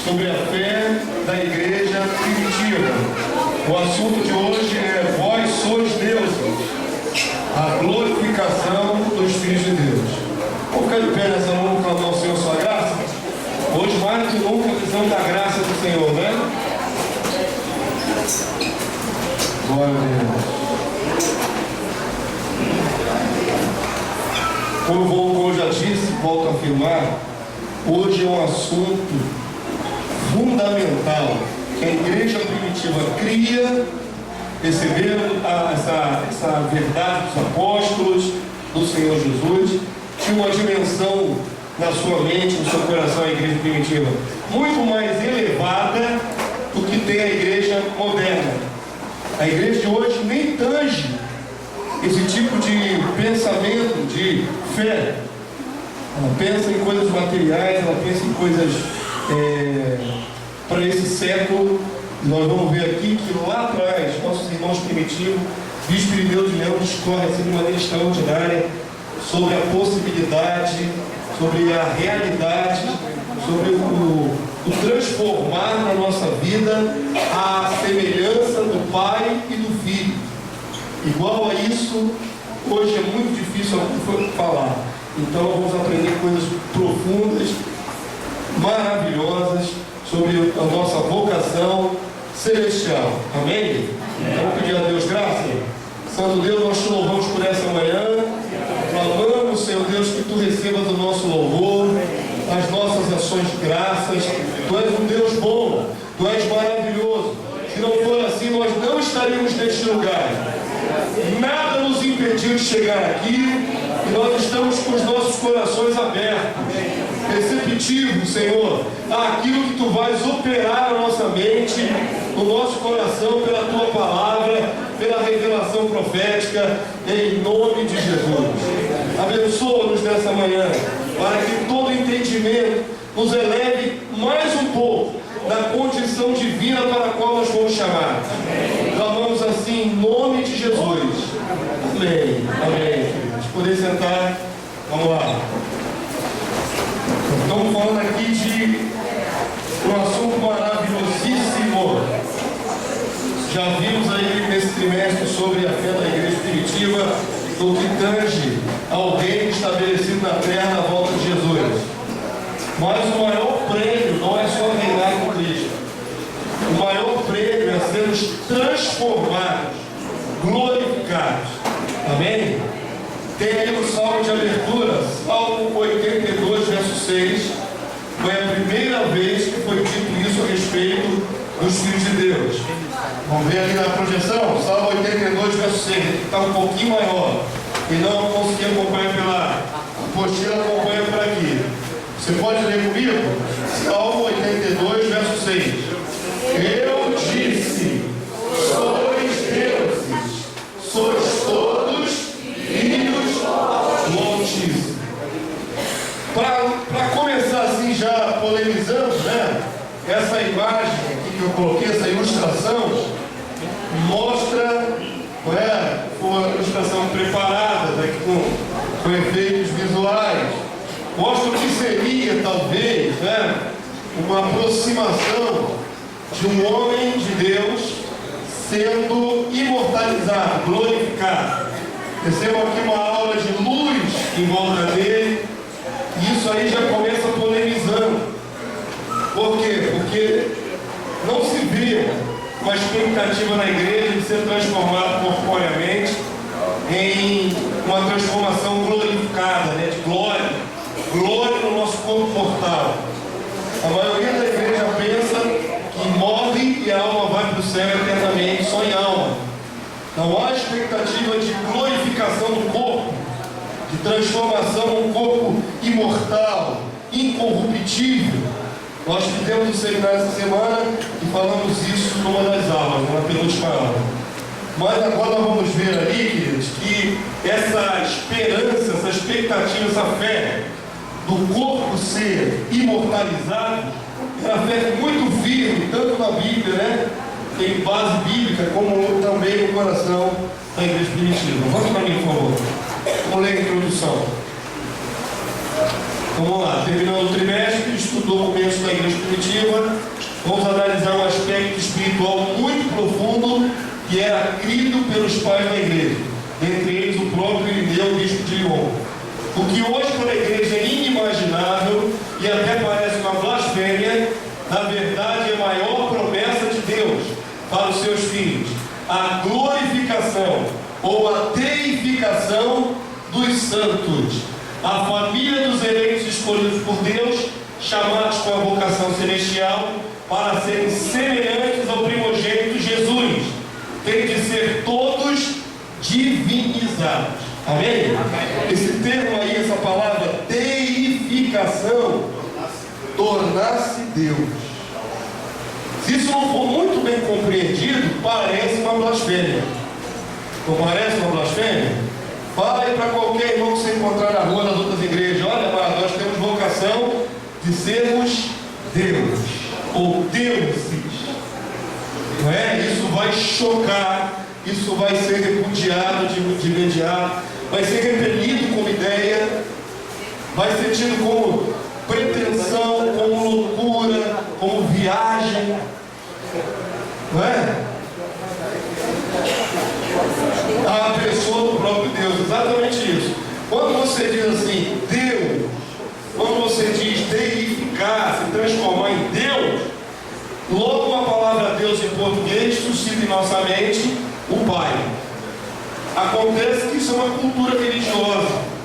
sobre a fé da igreja primitiva. O assunto de hoje é: vós sois deuses, a glorificação do Espírito de Deus. Vamos ficar de pé nessa mão, clamar ao Senhor sua graça. Hoje, mais do que nunca, precisamos da graça do Senhor, né? Glória a Deus. Como eu já disse, volto a afirmar, hoje é um assunto fundamental que a igreja primitiva cria, recebendo essa verdade dos apóstolos, do Senhor Jesus, tinha uma dimensão na sua mente, no seu coração, a igreja primitiva muito mais elevada do que tem a igreja moderna. A igreja de hoje nem tange esse tipo de pensamento, de fé. Ela pensa em coisas materiais, ela pensa em coisas para esse século. E nós vamos ver aqui que lá atrás, nossos irmãos primitivos, Bispo Irineu de Leão discorre assim de maneira extraordinária sobre a possibilidade, sobre a realidade, sobre o transformar na nossa vida a semelhança do Pai e do Filho. Igual a isso, hoje é muito difícil falar. Então vamos aprender coisas profundas, maravilhosas, sobre a nossa vocação celestial. Amém? Vamos pedir a Deus graça. Santo Deus, nós te louvamos por essa manhã. Clamamos, Senhor Deus, que tu recebas o nosso louvor, as nossas ações de graças. Tu és um Deus bom, tu és maravilhoso. Se não for assim, nós não estaríamos neste lugar. Nada nos impediu de chegar aqui e nós estamos com os nossos corações abertos, receptivos, Senhor, àquilo que tu vais operar na nossa mente, no nosso coração, pela tua palavra, pela revelação profética, em nome de Jesus. Abençoa-nos nessa manhã, para que todo entendimento nos eleve mais um pouco da condição divina para a qual nós fomos chamados. Clamamos assim em nome de Jesus. Amém. Amém. Se poder sentar, vamos lá. Estamos falando aqui de um assunto maravilhosíssimo. Já vimos aí nesse trimestre sobre a fé da igreja primitiva, do que tange ao reino estabelecido na terra na volta de Jesus. Mas o maior prêmio não é só reinar com Cristo. O maior prêmio é sermos transformados, glorificados. Amém? Tem aí no Salmo de abertura, Salmo 82, verso 6. Foi a primeira vez que foi dito isso a respeito dos filhos de Deus. Vamos ver ali na projeção, Salmo 82, verso 6. Está um pouquinho maior. E não consegui acompanhar pela apostila, acompanha por aqui. Você pode ler comigo? Salmo 82, verso 6. Eu disse: sois deuses, sois todos filhos do Altíssimo. Para começar assim, já polemizando, né? Essa imagem aqui que eu coloquei, essa ilustração, mostra, não é? Foi uma ilustração preparada, né? com efeitos visuais. Mostra o que seria, talvez, né? Uma aproximação de um homem de Deus sendo imortalizado, glorificado. Recebam aqui uma aula de luz em volta dele, e isso aí já começa polemizando. Por quê? Porque não se vê uma expectativa na igreja de ser transformado corporeamente em uma transformação glorificada, né? De glória no nosso corpo mortal. A maioria da igreja pensa que morre e a alma vai para o céu eternamente, só em alma. Não há expectativa de glorificação do corpo, de transformação num corpo imortal, incorruptível. Nós fizemos um seminário essa semana e falamos isso numa das aulas, na penúltima aula. Mas agora nós vamos ver ali, queridos, que essa esperança, essa expectativa, essa fé do corpo ser imortalizado, é uma fé muito firme, tanto na Bíblia, né? Tem base bíblica, como também no coração da igreja primitiva. Vamos para mim, por favor. Vamos ler a introdução. Vamos lá, terminando o trimestre, estudo documentos da igreja primitiva, vamos analisar um aspecto espiritual muito profundo que era crido pelos pais da igreja, entre eles o próprio Irineu, bispo de Lyon. O que hoje para a igreja é inimaginável e até parece uma blasfêmia, na verdade é a maior promessa de Deus para os seus filhos: a glorificação ou a deificação dos santos, a família dos eleitos escolhidos por Deus, chamados com a vocação celestial para serem semelhantes ao primogênito Jesus, tem de ser todos divinizados. Amém? Esse termo aí, essa palavra deificação, tornar-se Deus. Se isso não for muito bem compreendido, parece uma blasfêmia. Não parece uma blasfêmia? Fala aí para qualquer irmão que você encontrar na rua, nas outras igrejas: olha, mas nós temos vocação de sermos Deus, ou deuses. Não é? Isso vai chocar, isso vai ser repudiado de imediato, vai ser repelido como ideia, vai ser tido como pretensão, como loucura, como viagem. Não é? A pessoa do próprio Deus, exatamente isso. Quando você diz assim, Deus, quando você diz deificar, se transformar em Deus, logo a palavra Deus em português suscita em nossa mente o Pai. Acontece que isso é uma cultura religiosa.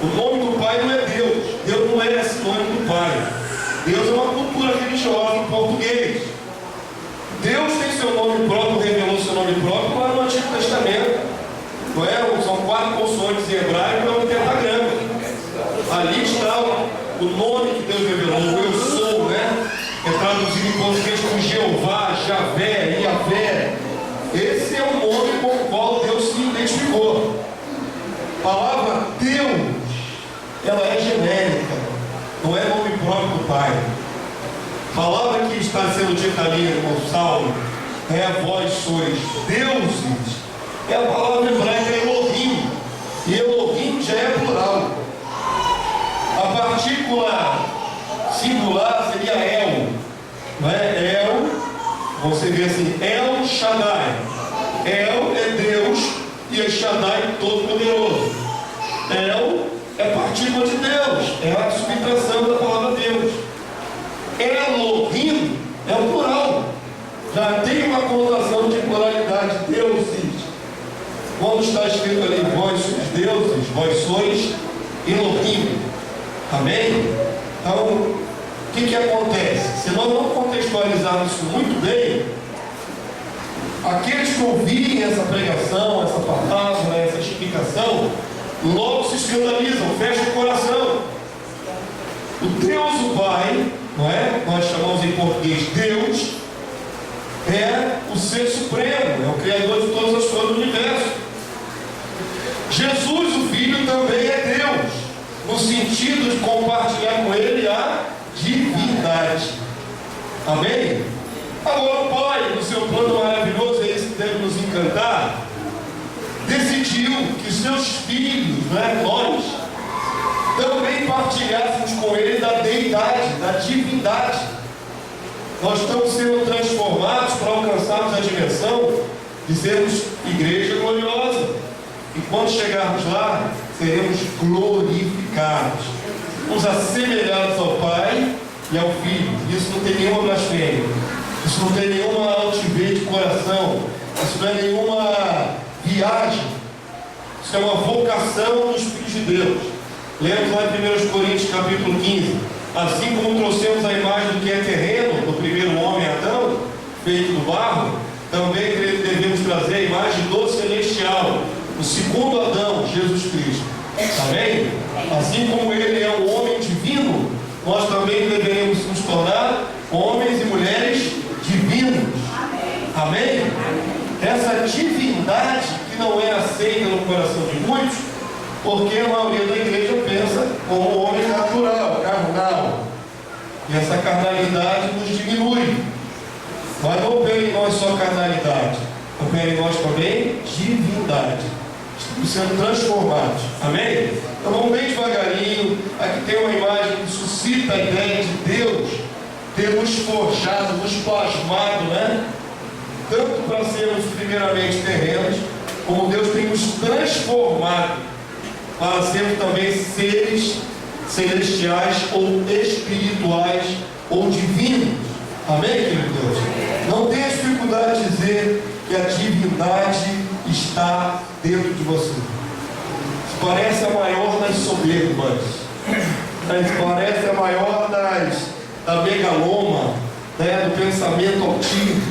O nome do Pai não é Deus. Deus não é sinônimo do Pai. Deus é uma cultura religiosa em português. Deus tem seu nome próprio, revelou seu nome próprio lá no Antigo Testamento. Não é? São 4 consoantes em hebraico, é um pentagrama. Ali está o nome que Deus revelou, o eu sou, né? É traduzido em português como Jeová, Javé, Iavé. Esse é o nome com o qual Deus se identificou. A palavra Deus, ela é genérica, não é nome próprio do Pai. A palavra que está sendo dita ali no Salmo é: vós sois deuses. É a palavra hebraica Elohim, e Elohim já é plural. A partícula singular seria El, não é? El, você vê assim, El Shaddai. El é Deus e é Shaddai todo-poderoso. El é partícula de Deus, é a subtração da palavra Deus. Elohim é o plural, já tem uma conotação de pluralidade, deuses. Quando está escrito ali, vós sois deuses, vós sois Elohim. Amém? Então, o que acontece? Se nós não contextualizarmos isso muito bem, aqueles que ouvirem essa pregação, essa palavra, essa explicação, logo se escandalizam, fecham o coração. O Deus, o Pai, não é? Nós chamamos em português Deus, é o Ser Supremo, é o Criador de todas as coisas do universo. Jesus, o Filho, também é Deus, no sentido de compartilhar com Ele a divindade. Amém? Agora o Pai, no seu plano maravilhoso, é esse que deve nos encantar, decidiu que seus filhos, nós, também partilhássemos com Ele da deidade, da divindade. Nós estamos sendo transformados para alcançarmos a dimensão de sermos igreja gloriosa. E quando chegarmos lá, seremos glorificados, uns assemelhados ao Pai e ao Filho. Isso não tem nenhuma blasfêmia, isso não tem nenhuma altivez de coração, isso não é nenhuma viagem, isso é uma vocação dos filhos de Deus. Lemos lá em 1 Coríntios capítulo 15: assim como trouxemos a imagem do que é terreno, do primeiro homem Adão, feito do barro, também devemos trazer a imagem do celestial, o segundo Adão, Jesus Cristo. Amém? Assim como ele é um homem divino, nós também deveremos nos tornar homens e mulheres divinos. Amém? Essa divindade que não é aceita no coração de muitos, porque a maioria da igreja pensa como um homem natural, carnal. E essa carnalidade nos diminui. Mas não opera em nós só carnalidade, opera em nós também divindade. Estamos sendo transformados. Amém? Então vamos bem devagarinho. Aqui tem uma imagem que suscita conceito, a ideia de Deus ter nos forjado, nos plasmado, né? Tanto para sermos primeiramente terrenos, como Deus tem nos transformado para sermos também seres celestiais ou espirituais ou divinos. Amém, querido Deus? Não tenha dificuldade de dizer que a divindade está dentro de você. Parece a maior das soberbas, parece a maior da megaloma, né, do pensamento altivo.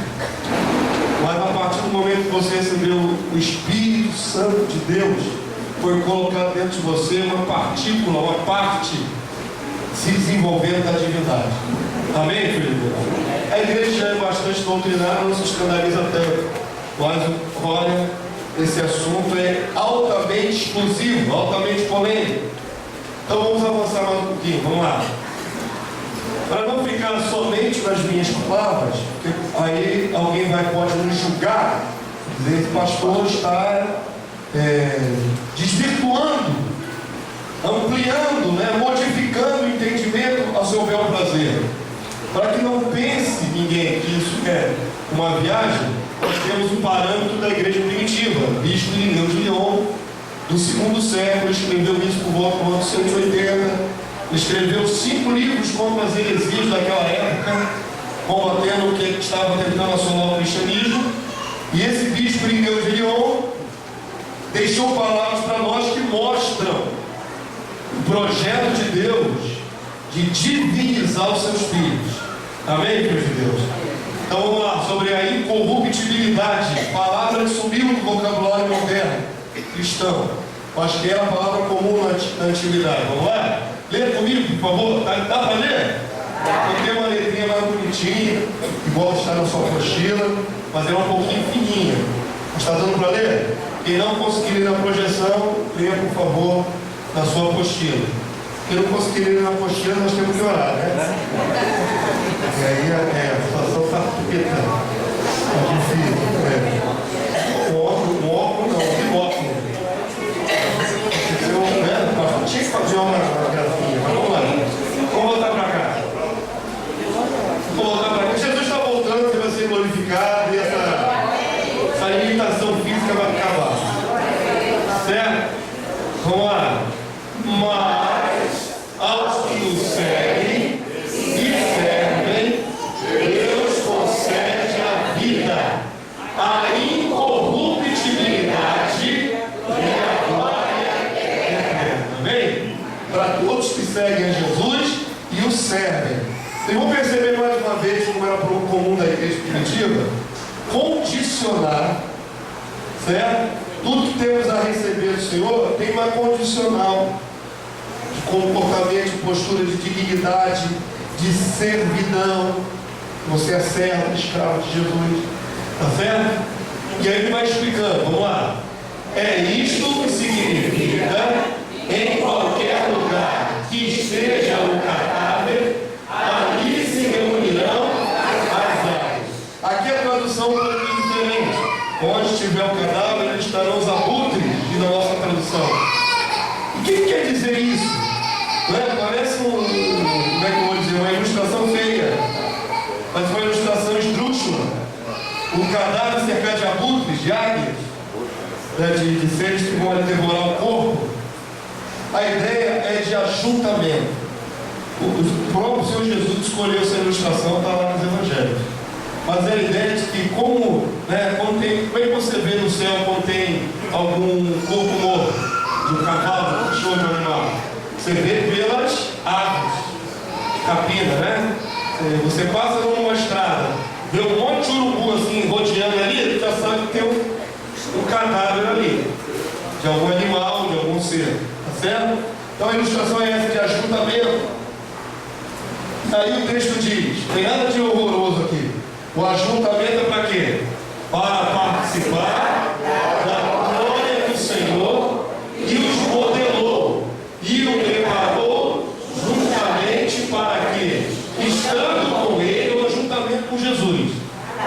Mas a partir do momento que você recebeu o Espírito Santo de Deus, foi colocado dentro de você uma partícula, uma parte se desenvolvendo da divindade. Amém, filho? A igreja já é bastante doutrinária, não se escandaliza tanto. Mas olha, esse assunto é altamente exclusivo, altamente polêmico. Então vamos avançar mais um pouquinho, vamos lá. Para não ficar somente nas minhas palavras, porque aí alguém pode nos julgar, dizer que o pastor está desvirtuando, ampliando, né, modificando o entendimento a seu bel prazer. Para que não pense ninguém que isso é uma viagem, nós temos um parâmetro da igreja primitiva. Bispo Irineu de Lyon, do segundo século, escreveu isso por volta do ano 180. Escreveu 5 livros contra as heresias daquela época, combatendo o que estava tentando assolar o cristianismo. E esse bispo Irineu de Lyon deixou palavras para nós que mostram o projeto de Deus de divinizar os seus filhos. Amém, filhos de Deus? Então vamos lá, sobre a incorruptibilidade. Palavra que sumiu do vocabulário moderno cristão. Acho que era a palavra comum na antiguidade. Vamos lá? Lê comigo, por favor. Dá para ler? Eu tenho uma letrinha mais bonitinha, igual está na sua apostila, mas é um pouquinho fininha. Está dando para ler? Quem não conseguir ler na projeção, leia, por favor, na sua apostila. Quem não conseguir ler na apostila, nós temos que orar, né? E aí a situação está petando. Está difícil. O óculos não, o óculos. Tinha que fazer uma grafinha, mas vamos lá. Vamos voltar para cá. Vamos voltar para cá. Jesus está voltando, você vai ser glorificado e essa limitação física vai acabar. Certo? Vamos lá. Mas aos que o seguem e servem, Deus concede a vida, a incorruptibilidade e a glória eterna. Amém? Para todos que seguem a Jesus e o servem. Vocês vão perceber mais uma vez, como era comum da igreja primitiva, condicionar, certo? Tudo que temos a receber do Senhor tem uma condicional de comportamento, de postura, de dignidade, de servidão. Você é servo, escravo de Jesus, tá certo? E aí ele vai explicando, vamos lá. É isto que significa: em qualquer lugar que esteja o cadáver, ali se reunirão as aves. Aqui a tradução é um pouquinho diferente. Onde estiver o cadáver, ali estarão os abutres, e na nossa tradução. O que quer dizer isso? Não é? Parece como é que eu vou dizer, uma ilustração feia, mas uma ilustração esdrúxula. O cadáver cercado de abutres, de águias, né, de seres que vão devorar o corpo. A ideia é de ajuntamento. O próprio Senhor Jesus escolheu essa ilustração, está lá nos Evangelhos. Mas é a ideia de que como é que você vê no céu quando tem algum corpo morto, de um cavalo, de um show de animal? Você vê pelas árvores, capina, né? Você passa numa estrada, vê um monte de urubu assim, rodeando ali, já sabe que tem um cadáver ali, de algum animal, de algum ser, tá certo? Então a ilustração é essa de ajuntamento. Aí o texto diz, tem nada de horroroso aqui. O ajuntamento é para quê? Para participar da glória do Senhor, e os modelou e o preparou juntamente para que, estando com ele, ou juntamente com Jesus,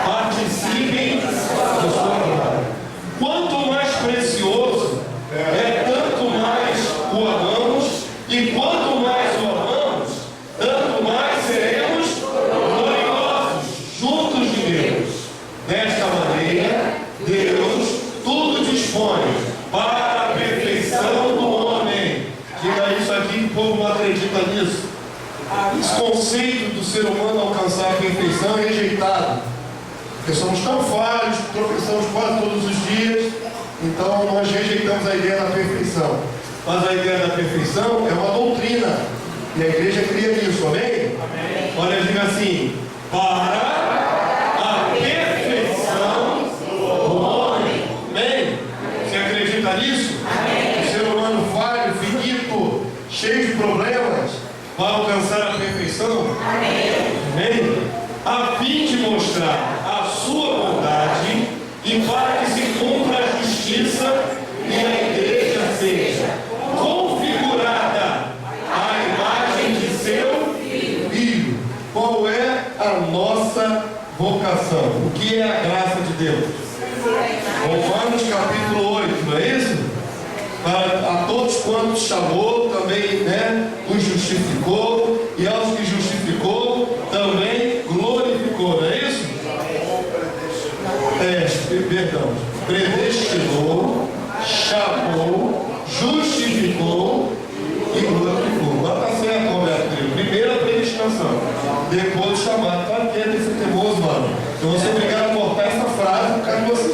participem da sua glória. Quanto mais precioso tanto mais o amamos, e quanto mais o amamos, tanto acredita nisso. Esse conceito do ser humano alcançar a perfeição é rejeitado. Porque somos tão falhos, tropeçamos quase todos os dias, então nós rejeitamos a ideia da perfeição. Mas a ideia da perfeição é uma doutrina, e a igreja cria nisso, amém? Amém. Olha, diga assim: para a perfeição do homem. Amém? Você acredita nisso? Amém. O ser humano falho, finito, cheio de problemas, vai alcançar a perfeição? Amém. Amém? A fim de mostrar a sua bondade e para que se cumpra a justiça e a igreja seja configurada à imagem de seu Filho. Qual é a nossa vocação? O que é a graça de Deus? Romanos capítulo 8, não é isso? A todos quantos chamou, também, os justificou, e aos que justificou, também glorificou, não é isso? Perdão, predestinou, chamou, justificou e glorificou. Lá está certo, Roberto. Primeiro a predestinação, depois o chamado. Para que é ser teimoso, mano? Eu vou ser obrigado a cortar essa frase por causa de você.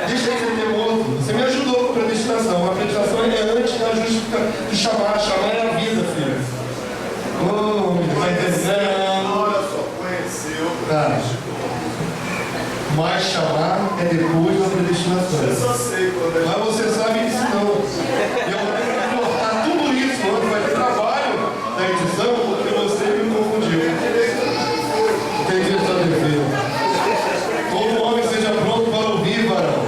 Deixa de ser teimoso. Você me ajudou com a predestinação. A predestinação é antes da justificação, de chamar. Chamar é a vida, filho. Oh, vai descendo. Olha só, conheceu. Tá. Mas chamar é depois da predestinação. Eu só sei quando é. Mas você sabe disso não. Eu vou ter que cortar tudo isso quando vai ter trabalho da edição, porque você me confundiu. Entendi sua defesa. Todo homem seja pronto para ouvir, varão.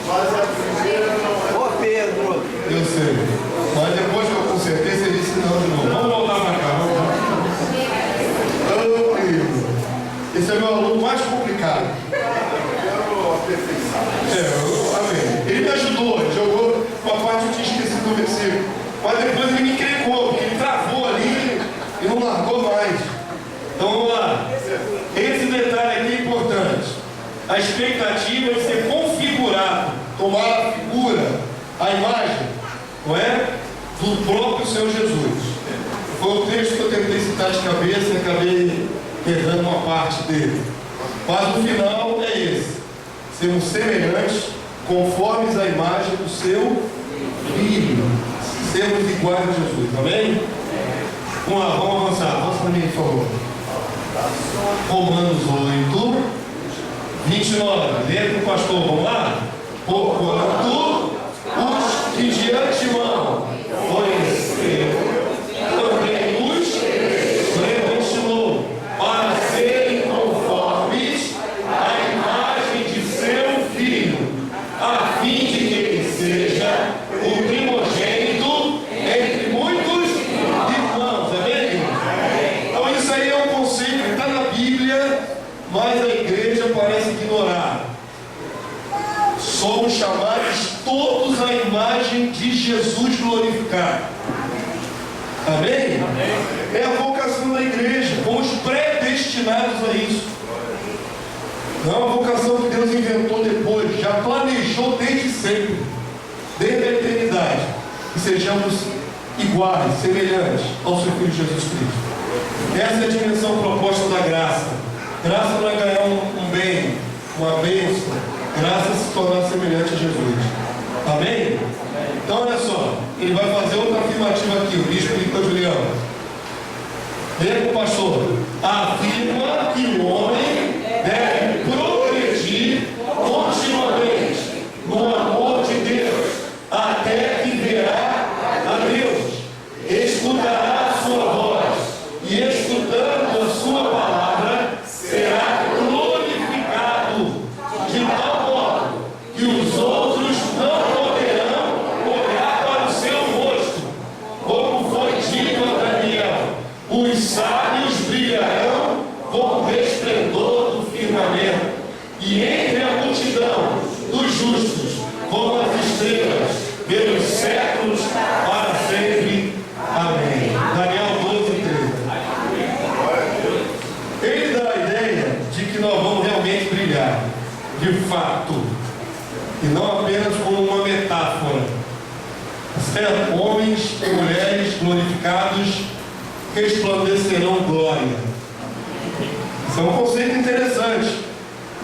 Mas a primeira não é. Ô Pedro! Eu sei. Mas depois que eu consertei, você disse não de novo. Vamos voltar para cá, vamos lá. Ô Pedro! Esse é o meu aluno mais complicado. Amém. Ele me ajudou, ele jogou uma parte que eu tinha esquecido do versículo. Mas depois ele me encrencou, porque ele travou ali e não largou mais. Então vamos lá. Esse detalhe aqui é importante. A expectativa é ser configurado, tomar a figura, a imagem, não é? Do próprio Senhor Jesus. Foi o texto que eu tentei citar de cabeça e acabei perdendo uma parte dele. Mas o final é esse: sermos semelhantes, conformes à imagem do seu Filho. Sermos iguais a Jesus, amém? Vamos lá, vamos avançar. Avança para mim, por favor. Romanos 8, 29. Lê com o pastor, vamos lá? Porquanto os que de antemão conheceu, também os predestinou para serem conformes à imagem de seu Filho, a fim de que ele seja o primogênito entre muitos irmãos. Amém? Então isso aí é um conceito que está na Bíblia, mas a igreja parece ignorar. Somos chamados todos à imagem de Jesus glorificado. Amém? Amém? É a vocação da igreja. Fomos predestinados a isso. Não é uma vocação que Deus inventou depois, já planejou desde sempre, desde a eternidade, que sejamos iguais, semelhantes ao seu Filho Jesus Cristo. Essa é a dimensão proposta da graça. Graça não é ganhar um bem, uma bênção. Graça é se tornar semelhante a Jesus. Amém? Então olha só, ele vai fazer outra afirmativa aqui, o bispo Nicolas Julião. Vem com o pastor. Afirma que o homem deve progredir continuamente no amor de Deus, até que verá a Deus, escutará a sua voz, e escutando a sua palavra, será glorificado de tal modo que os outros não poderão olhar para o seu rosto, como foi dito glorificados resplandecerão glória. Isso é um conceito interessante,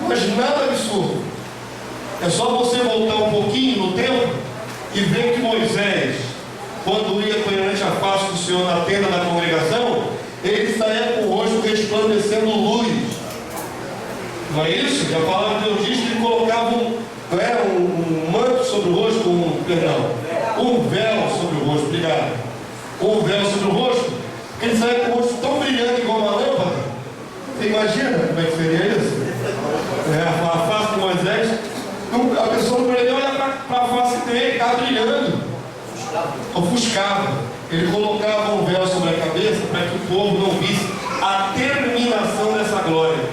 mas nada absurdo. É só você voltar um pouquinho no tempo e ver que Moisés, quando ia perante a face do Senhor na tenda da congregação, ele saía com o rosto resplandecendo luz. Não é isso? E a palavra de Deus diz que ele colocava um manto sobre o rosto, um véu sobre o rosto, obrigado. Um véu sobre o rosto, ele saía com o rosto tão brilhante igual uma lâmpada. Você imagina como é que seria isso? A face de Moisés, a pessoa não poderia olhar para a face dele, estava brilhando, ofuscava. Ele colocava um véu sobre a cabeça para que o povo não visse a terminação dessa glória.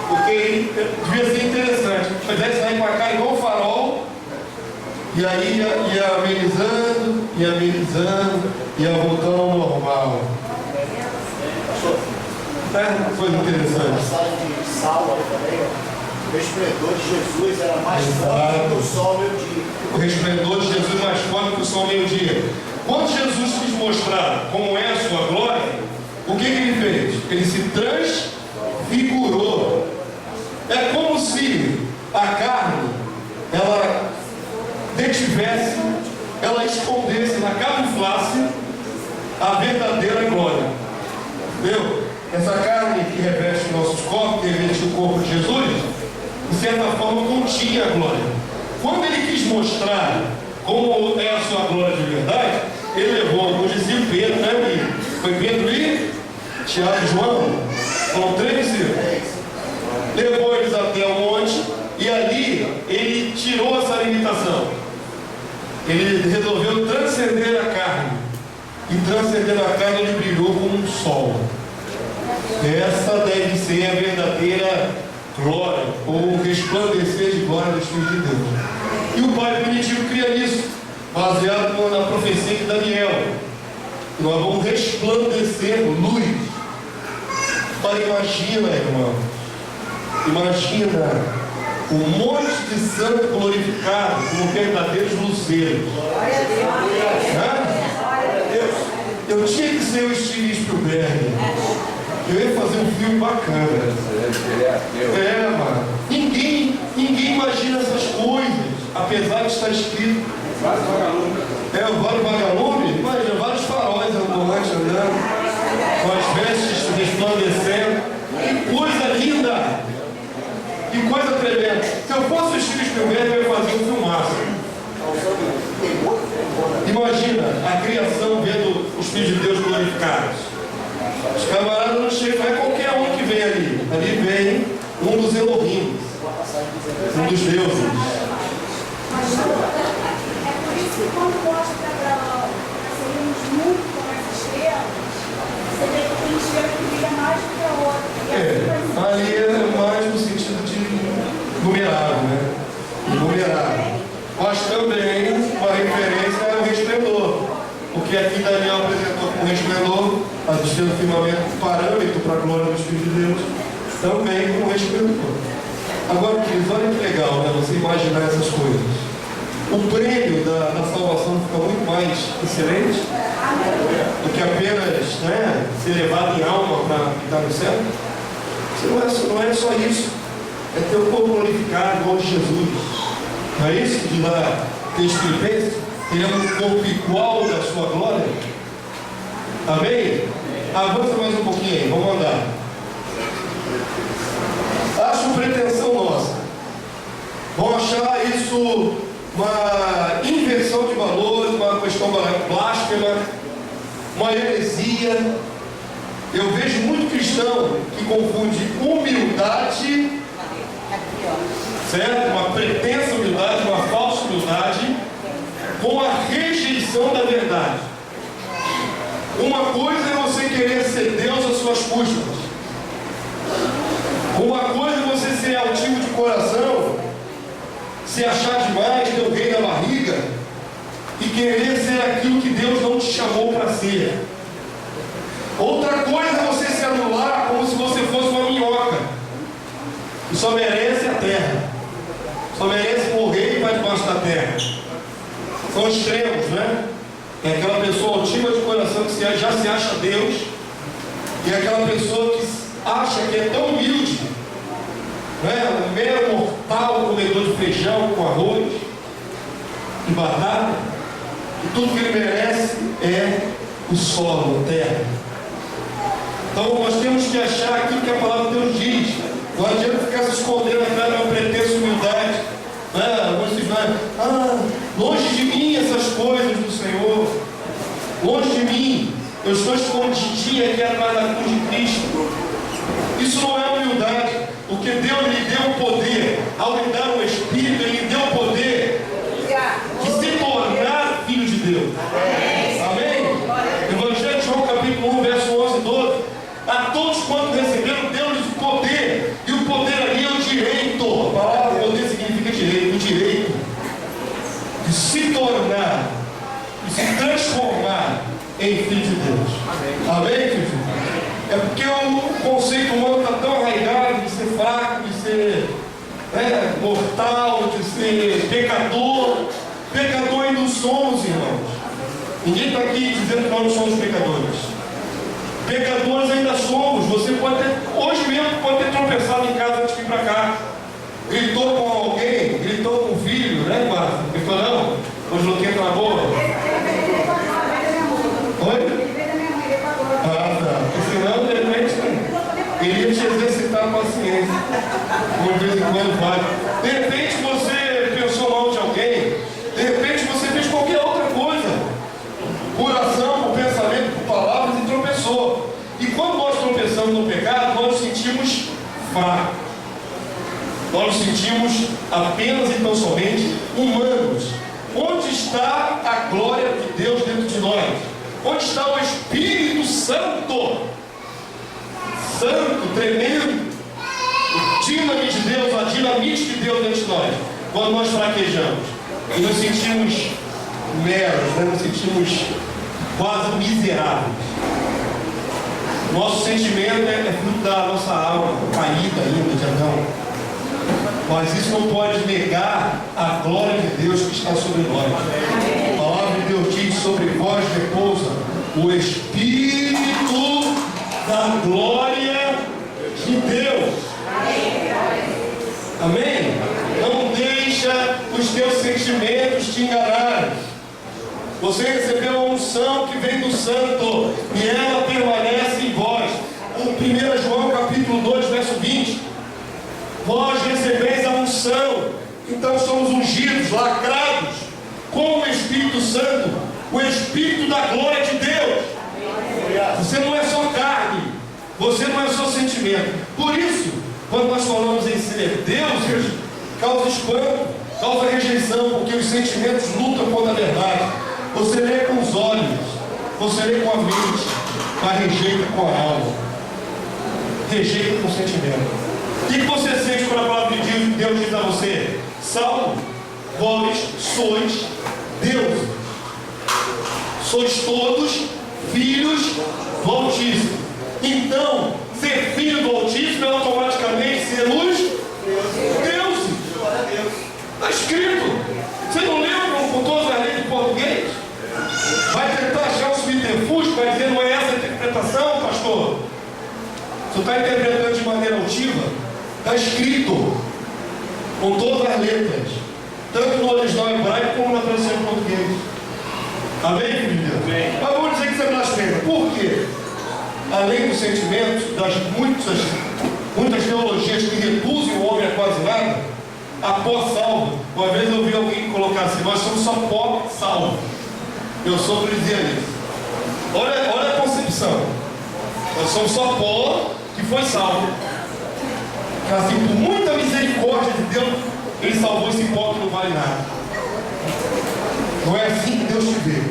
Porque devia ser interessante. Moisés sair para cá igual um farol, e aí ia amenizando, ia voltando ao normal. É, coisa interessante. A passagem de Saulo também, o resplendor de Jesus era mais forte que o sol ao meio-dia. O resplendor de Jesus mais forte que o sol ao meio-dia. Quando Jesus quis mostrar como é a sua glória, o que ele fez? Ele se transfigurou. É como se a carne, ela detivesse, ela escondesse, ela camuflasse a verdadeira glória. Entendeu? Essa carne que reveste nossos corpos, que reveste o corpo de Jesus, de certa forma continha a glória. Quando ele quis mostrar como é a sua glória de verdade, ele levou os discípulos, Pedro, né? Foi Pedro e Tiago e João, foram 3 discípulos. Levou eles até o monte e ali ele tirou essa limitação. Ele resolveu transcender a carne. E transcendendo a carne, ele brilhou como um sol. Essa deve ser a verdadeira glória, ou o resplandecer de glória dos filhos de Deus. E o Pai Primitivo cria nisso, baseado na profecia de Daniel. Nós vamos resplandecer luz. Mas imagina, irmão, imagina um monte de santo glorificado como verdadeiros luceiros. Eu tinha que ser o Steven Spielberg. Eu ia fazer um filme bacana. Mano. Ninguém imagina essas coisas, apesar de estar escrito. O Vale Vagalume, imagina, vários faróis ambulantes andando, com as vestes resplandecendo. Que coisa linda! Que coisa tremenda! Se eu fosse o Steven Spielberg, eu ia fazer um filmaço. Imagina a criação vendo os filhos de Deus glorificados. Os camaradas não chegam, não é qualquer um que vem ali. Ali vem um dos Elohim, um dos deuses. É por isso que quando mostra para sermos muito como as estrelas, você vê que tem estrela que brilha mais do que a outra. Ali é mais no sentido de numerável, né? Numerável. Mas também uma referência é o resplendor. Porque aqui Daniel apresentou com o resplendor, as estrelas do firmamento, parâmetro para a glória dos filhos de Deus, também com o resplendor. Agora, queridos, olha que legal, né? Você imaginar essas coisas. O prêmio da salvação fica muito mais excelente do que apenas, né, ser levado em alma para ficar no céu. Não é só isso. É ter o corpo glorificado igual de Jesus. Não é isso de lá ter Filipenses? Ele é um corpo igual da sua glória. Amém? Avança mais um pouquinho aí, vamos andar. Acho pretensão nossa. Vão achar isso uma inversão de valores, uma questão blasfema, uma heresia. Eu vejo muito cristão que confunde humildade, certo? Uma pretensa humildade, uma falsa humildade, com a rejeição da verdade. Uma coisa é você querer ser Deus às suas custas. Uma coisa é você ser altivo de coração, se achar demais, ter o rei da barriga e querer ser aquilo que Deus não te chamou para ser. Outra coisa é você se anular como se você fosse uma minhoca e só merece a terra, só merece morrer e vai debaixo da terra. São extremos, né? É aquela pessoa altiva de coração geração que já se acha Deus, e aquela pessoa que acha que é tão humilde, né? Um mero mortal comedor de feijão com arroz e batata, e tudo que ele merece é o solo, a terra. Então nós temos que achar aquilo que a palavra de Deus diz. Não adianta ficar se escondendo atrás de uma pretensa humildade. Alguns dizem, longe de mim essas coisas do Senhor, longe de mim, eu estou escondidinho aqui atrás da cruz de Cristo. Isso não é humildade, porque Deus lhe deu o poder, ao lhe dar o Espírito, Ele lhe deu o poder de se tornar filho de Deus. Amém? Evangelho de João capítulo 1, verso 11 e 12. A todos quantos receberam, deu-lhes o poder, e o poder ali é o direito. A palavra poder significa direito, o direito de se tornar, de se transformar em filho de Deus. Amém, filho de Deus? É porque o conceito humano está tão arraigado de ser fraco, de ser mortal, de ser pecador. Pecador ainda somos, irmãos. Ninguém está aqui dizendo que nós não somos pecadores. Pecadores ainda somos. Você pode ter, hoje mesmo, pode ter tropeçado em casa antes de vir para cá. Gritou com alguém, gritou com o filho, né, Guarda? Gritou não? Hoje não entra na boa? Oi? Tá. Porque senão, de repente, ele ia te exercitar a paciência. Como de vez em quando vai. De repente você pensou mal de alguém. De repente você fez qualquer outra coisa. Por ação, por pensamento, por palavras e tropeçou. E quando nós tropeçamos no pecado, nós nos sentimos fracos. Nós nos sentimos apenas e tão somente humanos. Onde está a glória de Deus dentro de nós? Onde está o Espírito Santo? Santo, tremendo, o dinamite de Deus, a dinamite de Deus dentro de nós. Quando nós fraquejamos e nos sentimos meros, nos sentimos quase miseráveis. Nosso sentimento é fruto da nossa alma caída ainda de Adão. Mas isso não pode negar a glória de Deus que está sobre nós. A palavra de Deus diz: sobre vós repousa o Espírito da glória de Deus. Amém? Não deixa os teus sentimentos te enganarem. Você recebeu a unção que vem do Santo e ela permanece em vós. 1 João capítulo 2, verso 20. Vós recebeis a unção, então somos ungidos, lacrados com o Espírito Santo, o Espírito da glória de Deus. Você não é só carne, você não é só sentimento. Por isso, quando nós falamos em ser Deus, causa espanto, causa rejeição, porque os sentimentos lutam contra a verdade. Você lê com os olhos, você lê com a mente, mas rejeita com a alma, rejeita com o sentimento. O que você sente quando a palavra de Deus diz a você? Salvo, vós sois Deus. Sois todos filhos do Altíssimo. Então, ser filho do Altíssimo é automaticamente ser luz Deus. Está escrito. Você não lembra com todas as leis de português? Vai tentar achar um subterfúgio, vai dizer: não é essa a interpretação, pastor? Você está interpretando de maneira altiva? Está escrito com todas as letras, tanto no original hebraico como na tradução em português. Amém, filho? Mas vamos dizer que você blasfema. Por quê? Além dos sentimentos, das muitas teologias que reduzem o homem a quase nada, a pó salvo. Uma vez eu ouvi alguém colocar assim: nós somos só pó salvo. Eu sou para dizer isso. Olha a concepção. Nós somos só pó que foi salvo. Assim, por muita misericórdia de Deus, Ele salvou esse pó que não vale nada. Não é assim que Deus te vê,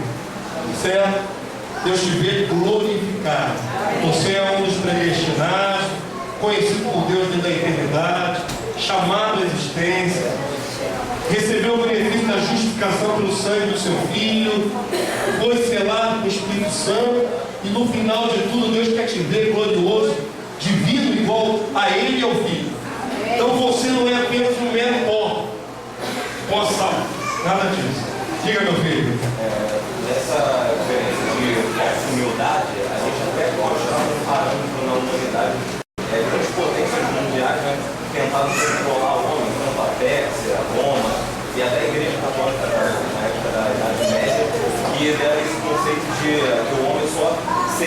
certo? Deus te vê glorificado. Você é um dos predestinados, conhecido por Deus desde a eternidade, chamado à existência, recebeu o benefício da justificação pelo sangue do seu Filho, foi selado com o Espírito Santo, e no final de tudo Deus quer te ver glorioso, divino, igual a Ele e ao Filho. Então você não é apenas um mero pó salvo, nada disso. Diga, meu filho. Nessa diferença de assumir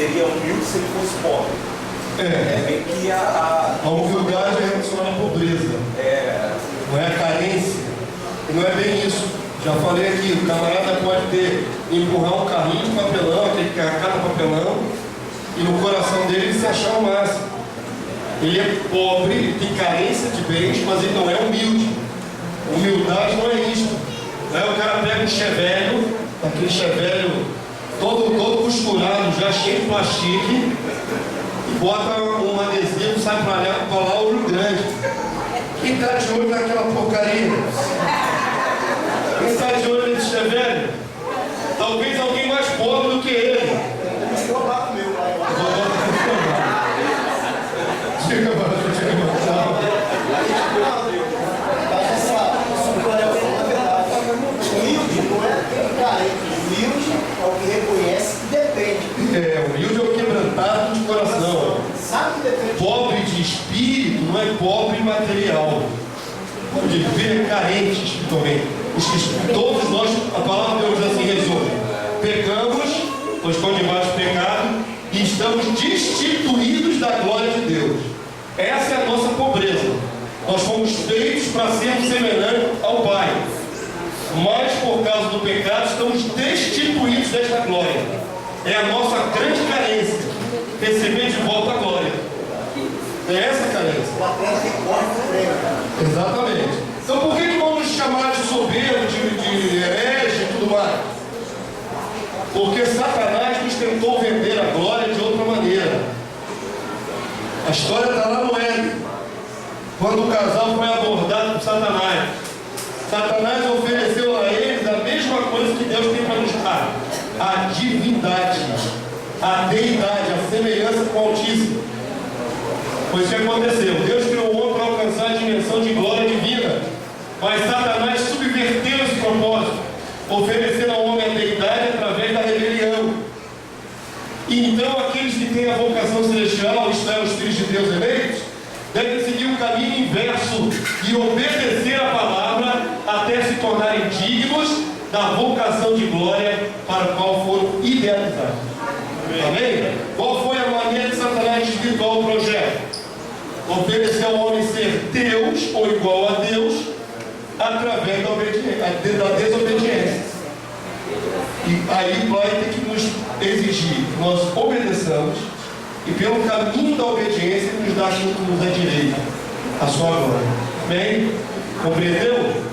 seria humilde se ele fosse pobre. É. Meio que a A humildade é relacionada à pobreza. Não é a carência. E não é bem isso. Já falei aqui, o camarada pode empurrar um carrinho de papelão, aquele que arrecada papelão, e no coração dele ele se achar o máximo. Ele é pobre, ele tem carência de bens, mas ele não é humilde. Humildade não é isto. Não é o cara pega um chevelho, aquele chevelho todo costurado, já cheio de plastique, e bota um adesivo, sai pra lá o olho grande. Quem está de olho naquela porcaria? Quem está de olho nesse chevelho? Talvez alguém mais pobre do que ele. Estou lá com o meu lá. Diga, Mas essa superação, na verdade, humilde não é aquele carente. Humilde é o que reconhece que depende. humilde é o quebrantado de coração. Sabe que depende. Pobre de espírito não é pobre material. Pobre de viver é carente espiritualmente. Todos nós, a palavra de Deus diz assim, resume: pecamos, pois estamos debaixo do pecado, e estamos destituídos da glória de Deus. Essa é a nossa pobreza. Nós fomos feitos para sermos semelhantes ao Pai, mas por causa do pecado estamos destituídos desta glória. É a nossa grande carência, receber de volta a glória. É essa a carência. O atleta recorre no prêmio. Exatamente. Então por que vamos nos chamar de soberbo, de herege e tudo mais? Porque Satanás nos tentou vender a glória de outra maneira. A história está lá no Éden, quando o casal foi abordado por Satanás. Satanás ofereceu a eles a mesma coisa que Deus tem para nos dar: a divindade, a deidade, a semelhança com o Altíssimo. Foi isso que aconteceu. Deus criou o homem para alcançar a dimensão de glória divina, mas Satanás subverteu esse propósito, oferecendo ao homem a deidade através da rebelião. E então aqueles que têm a vocação celestial, isto é, os filhos de Deus eleitos, devem seguir o caminho inverso e obedecer a palavra até se tornarem dignos da vocação de glória para a qual foram idealizados. Amém? Qual foi a maneira de Satanás desvirtuar o projeto? Oferecer ao homem ser Deus ou igual a Deus através da desobediência. E aí vai ter que nos exigir que nós obedeçamos e pelo caminho da obediência nos dá aquilo que nos é direito, a sua glória. Bem, compreendeu?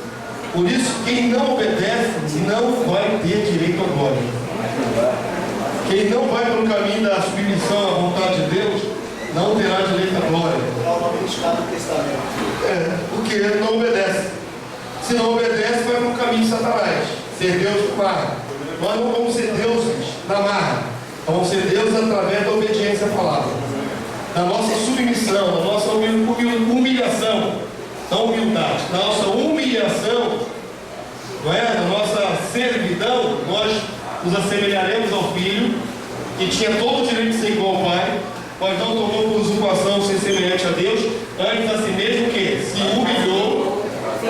Por isso, quem não obedece não vai ter direito à glória. Quem não vai pelo caminho da submissão à vontade de Deus não terá direito à glória. É o nome de cada testamento. Porque ele não obedece. Se não obedece, vai pelo caminho de Satanás. Ser Deus com marra. Nós não vamos ser deuses na marra. Vamos ser deuses através da obediência à palavra, da nossa submissão, da nossa humilhação, da humildade, da nossa humilhação, não é? Da nossa servidão. Nós nos assemelharemos ao Filho, que tinha todo o direito de ser igual ao Pai, mas não tomou por usurpação ser semelhante a Deus, antes a si mesmo que se humilhou,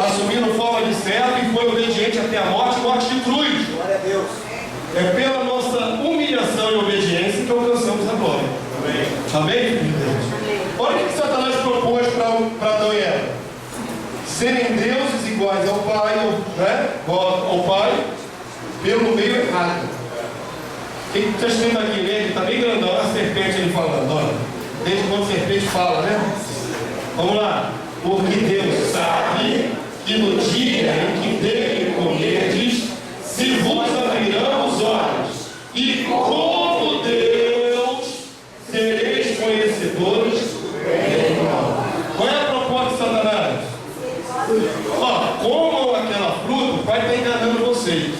assumindo forma de servo e foi obediente até a morte de cruz. Glória a Deus. É pela nossa humilhação e obediência que alcançamos a glória. Amém? Amém? Olha o que Satanás propôs para Adão e Eva: serem deuses iguais ao Pai, né? Ao Pai, pelo meio errado. Quem está escrito aqui, né? Está bem grandão, a serpente ele falando, olha. Desde quando a serpente fala, né? Vamos lá. Porque Deus sabe que no dia em que dele comerdes, se vos abrirão os olhos, e como Deus sereis conhecedores do bem e do mal. Qual é a proposta de Satanás? Comam aquela fruta, o pai está enganando vocês.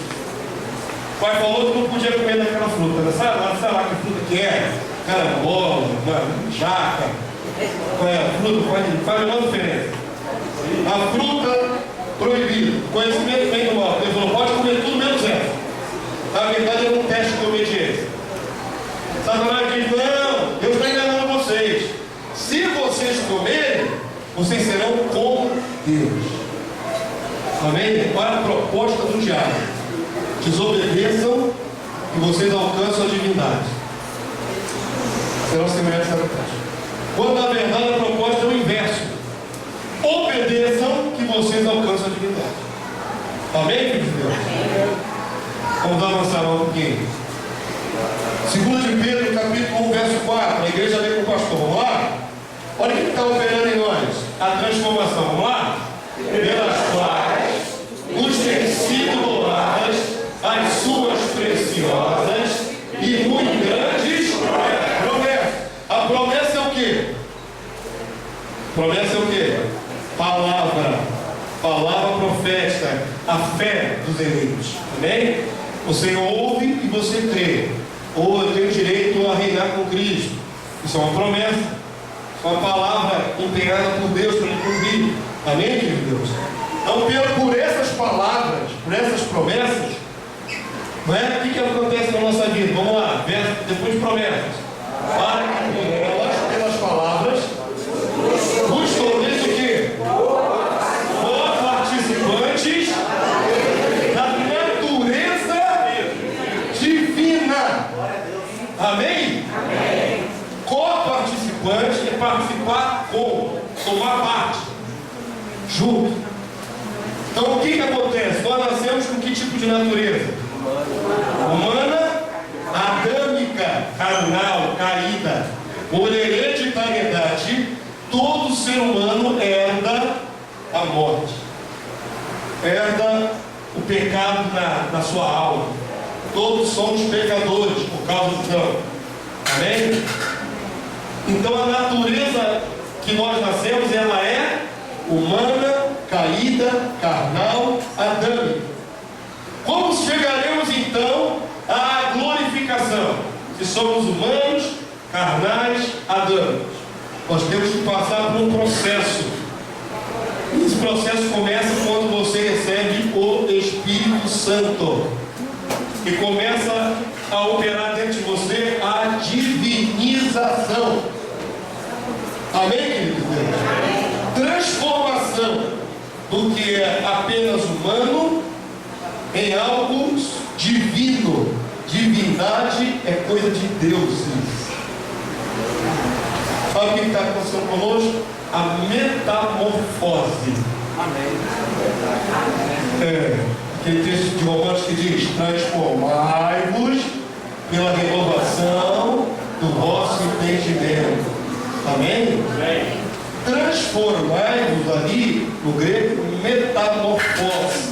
O pai falou que não podia comer daquela fruta, né? Sabe lá que fruta que é? Carambola, jaca. Qual é a fruta? Faz a menor diferença. A fruta proibida, conhecimento bem do mal. Ele falou: pode comer tudo menos essa. Na verdade é um teste de obediência. Satanás diz: não, Deus está enganando vocês. Se vocês comerem, vocês serão como Deus. Amém? Qual é a proposta do diabo? Desobedeçam e vocês alcançam a divindade. serão semelhantes a Deus. Quando na verdade a proposta é o inverso. Obedeçam que vocês alcançam a divindade. Amém, filhos de Deus? Vamos avançar um pouquinho. 2 de Pedro, capítulo 1, verso 4. A igreja lê com o pastor. Vamos lá? Olha o que está operando em nós. A transformação. Vamos lá? Pelas quais nos têm sido doadas as suas preciosas e muito grandes promessas. A promessa é o quê? Promessa é o quê? Palavra profética, a fé dos eleitos. Amém? Você ouve e você crê. Ou eu tenho direito a reinar com Cristo. Isso é uma promessa. Isso é uma palavra empenhada por Deus para ele cumprir. Amém, querido Deus? Então, por essas palavras, por essas promessas, não é? O que acontece na nossa vida? Vamos lá, depois de promessas. Para que elas, pelas palavras, vos torneis o quê? Participantes da natureza divina. Amém? Amém. Co-participante é participar com, tomar parte, junto. Então o que acontece? Nós nascemos com que tipo de natureza? Humana, adâmica, carnal, caída. Por hereditariedade, todo ser humano herda a morte, herda o pecado na sua alma. Todos somos pecadores por causa do dano. Amém? Então a natureza que nós nascemos, ela é humana, caída, carnal, adâmica. Como chegaremos então à glorificação? Se somos humanos, carnais, adâmicos, nós temos que passar por um processo. Esse processo começa quando você recebe o Espírito Santo, e começa a operar dentro de você a divinização. Amém, querido Deus? Transformação do que é apenas humano em algo divino. Divindade é coisa de Deus. Sabe o que está acontecendo conosco? A metamorfose. Amém. Aquele texto de Romanos que diz: transformai-vos pela renovação do vosso entendimento. Amém? Amém. Transformai-vos ali, no grego, metamorfose.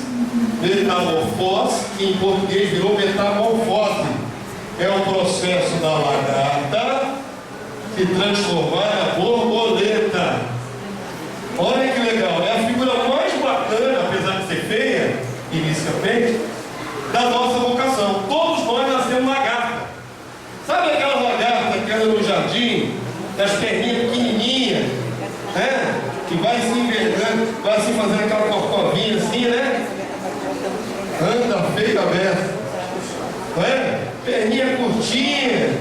Metamorfose, que em português virou metamorfose. É o processo da lagarta se transformar na borboleta. Olha que legal, é a figura mais bacana, apesar de ser feia, inicialmente, da nossa vocação. Todos nós nascemos lagarta. Sabe aquela lagarta que anda no jardim, das perninhas pequenininhas, né? Que vai se envergando, vai se fazendo aquela corcovinha assim, né? Anda feio aberto, não é? Perninha curtinha,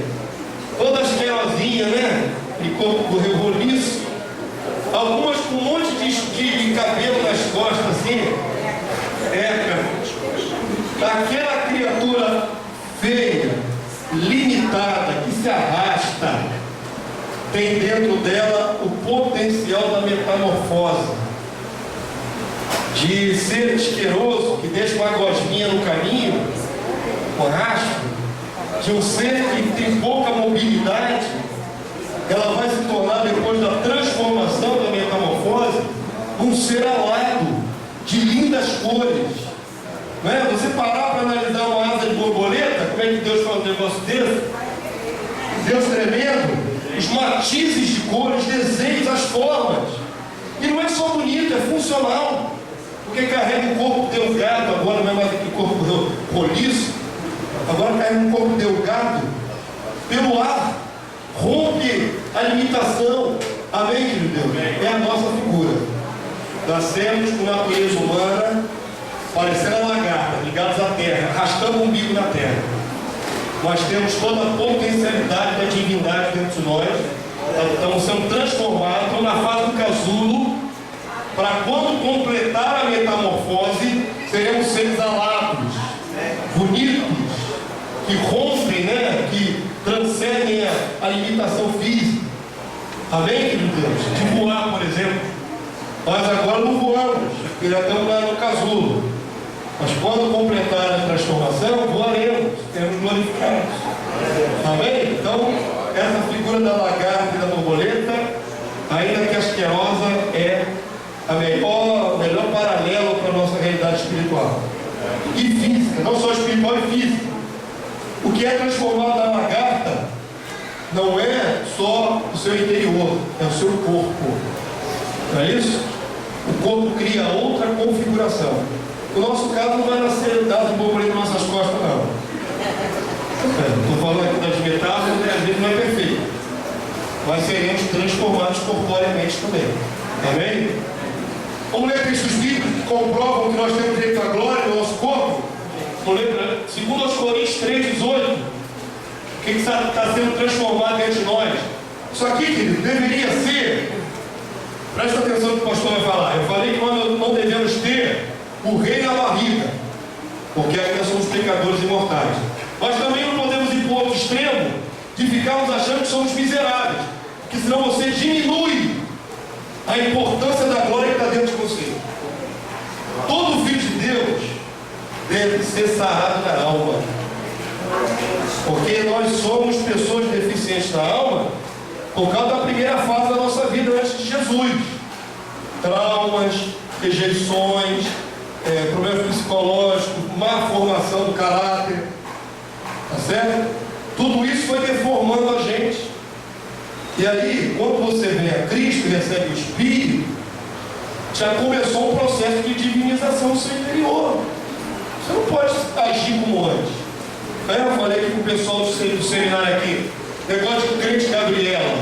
toda asquerosinha, né? De corpo roliço. Algumas com um monte de cabelo nas costas, assim. Aquela criatura feia, limitada, que se arrasta, tem dentro dela o potencial da metamorfose, de ser asqueroso, que deixa uma gosminha no caminho, um rastro, de um ser que tem pouca mobilidade. Ela vai se tornar, depois da transformação da metamorfose, um ser alado, de lindas cores. Não é? Você parar para analisar uma asa de borboleta, como é que Deus faz um negócio desse? Deus tremendo, os matizes de cores, desenhos, as formas. E não é só bonito, é funcional. Porque carrega um corpo delgado, agora não é mais aquele corpo roliço, agora carrega um corpo delgado pelo ar. Rompe a limitação. Amém, querido Deus? É a nossa figura. Nascemos com natureza humana, parecendo a lagarta, ligados à terra, arrastando o umbigo na terra. Nós temos toda a potencialidade da divindade dentro de nós. Estamos sendo transformados, estamos na fase do casulo, para quando completar a metamorfose, seremos seres alados, bonitos, que rompem, né? Que transcendem a limitação física. Amém, querido Deus? De voar, por exemplo. Nós agora não voamos, porque já estamos lá no casulo. Mas quando completar a transformação, voaremos, seremos glorificados. Amém? Então, essa figura da lagarta e da borboleta, ainda que asquerosa, é o melhor paralelo para a nossa realidade espiritual. E física, não só espiritual e física. O que é transformado na lagarta não é só o seu interior, é o seu corpo. Não é isso? O corpo cria outra configuração. No nosso caso, não vai nascer dado um borboleta nas nossas costas, não. Estou falando aqui das metáforas, né? Às vezes não é perfeito. Mas seremos transformados corporeamente também. Amém? Vamos ler textos bíblicos que comprovam que nós temos direito à glória no nosso corpo? Vamos ler 2 Coríntios 3,18. O que está sendo transformado entre nós? Isso aqui, querido, deveria ser. Presta atenção no que o pastor vai falar. Eu falei que nós não devemos ter o rei na barriga, porque ainda somos pecadores imortais. Nós também não podemos ir para o outro extremo de ficarmos achando que somos miseráveis, porque senão você diminui a importância da glória que está dentro de você. Todo filho de Deus deve ser sarado na alma, porque nós somos pessoas deficientes na alma por causa da primeira fase da nossa vida antes de Jesus. Traumas, rejeições, problemas psicológicos, má formação do caráter, tá certo? Tudo isso foi deformando a gente. E aí, quando você vem a Cristo e recebe o Espírito, já começou um processo de divinização do seu interior. Você não pode agir como antes. Eu falei aqui com o pessoal do seminário aqui, negócio de crente Gabriela.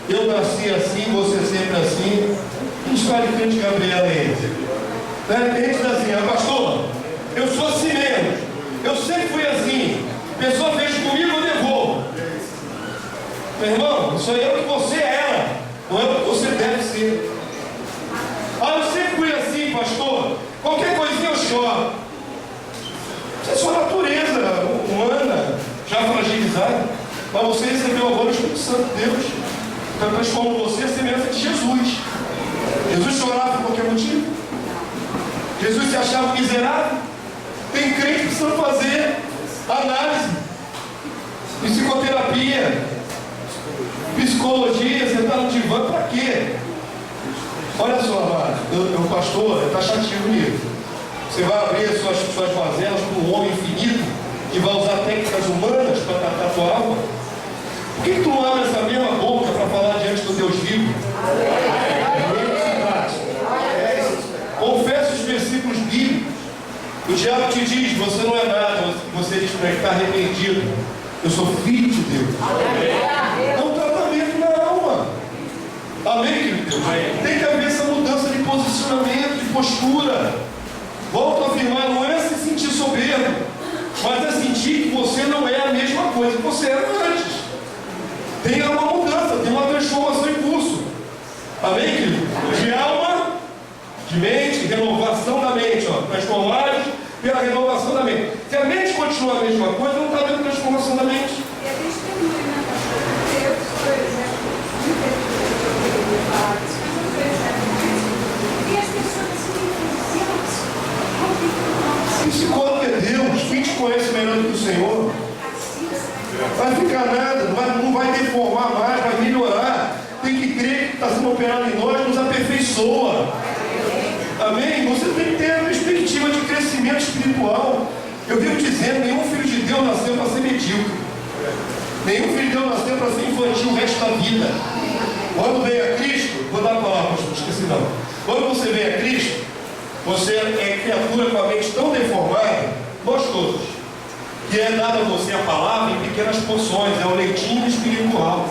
Eu nasci assim, você sempre assim. Que história de crente Gabriela é esse? Tem gente que diz assim, pastor, eu sou assim mesmo, eu sempre fui assim, a pessoa fez comigo, eu devolvo. Meu irmão, isso aí é o que você era, não é o que você deve ser. Eu sempre fui assim, pastor, qualquer coisinha eu choro. Isso é sua natureza humana, já fragilizada, mas você recebeu agora o Espírito Santo de Deus, para transformar você a semelhança de Jesus. Jesus chorava por qualquer motivo. Jesus se achava miserável. Tem crente que precisa fazer análise, psicoterapia, psicologia, sentar no divã, para quê? Olha só, amado, o pastor está chateado comigo. Você vai abrir as suas vazelas para um homem infinito que vai usar técnicas humanas para tratar a tua alma? Por que tu não abre essa mesma boca para falar diante do Deus vivo? Confessa os versículos bíblicos. O diabo te diz, você não é nada. Você diz para ele, está arrependido. Eu sou filho de Deus. É um tratamento na alma. Amém, querido? Tem que haver essa mudança de posicionamento, de postura. Volto a afirmar, não é se sentir soberbo, mas é sentir que você não é a mesma coisa que você era antes. Tem uma mudança, tem uma transformação em curso. Amém, querido? De alma, de mente, renovação da mente, transformados pela renovação da mente. Se a mente continua a mesma coisa, não está havendo transformação da mente. É testemunho, né, pastor? Eu, por exemplo, e as pessoas assim, Psicólogo é Deus, quem te conhece melhor do que o Senhor? Vai ficar nada, não vai deformar mais, vai melhorar. Tem que crer que está sendo operado em nós, nos aperfeiçoa. Amém? Você tem que ter uma perspectiva de crescimento espiritual. Eu vivo dizendo, nenhum filho de Deus nasceu para ser medíocre. Nenhum filho de Deus nasceu para ser infantil o resto da vida. Quando vem a Cristo, vou dar a palavra, pastor, esqueci não. Quando você vem a Cristo, você é criatura com a mente tão deformada, nós todos, que é dada a você a palavra em pequenas porções, é o leitinho espiritual.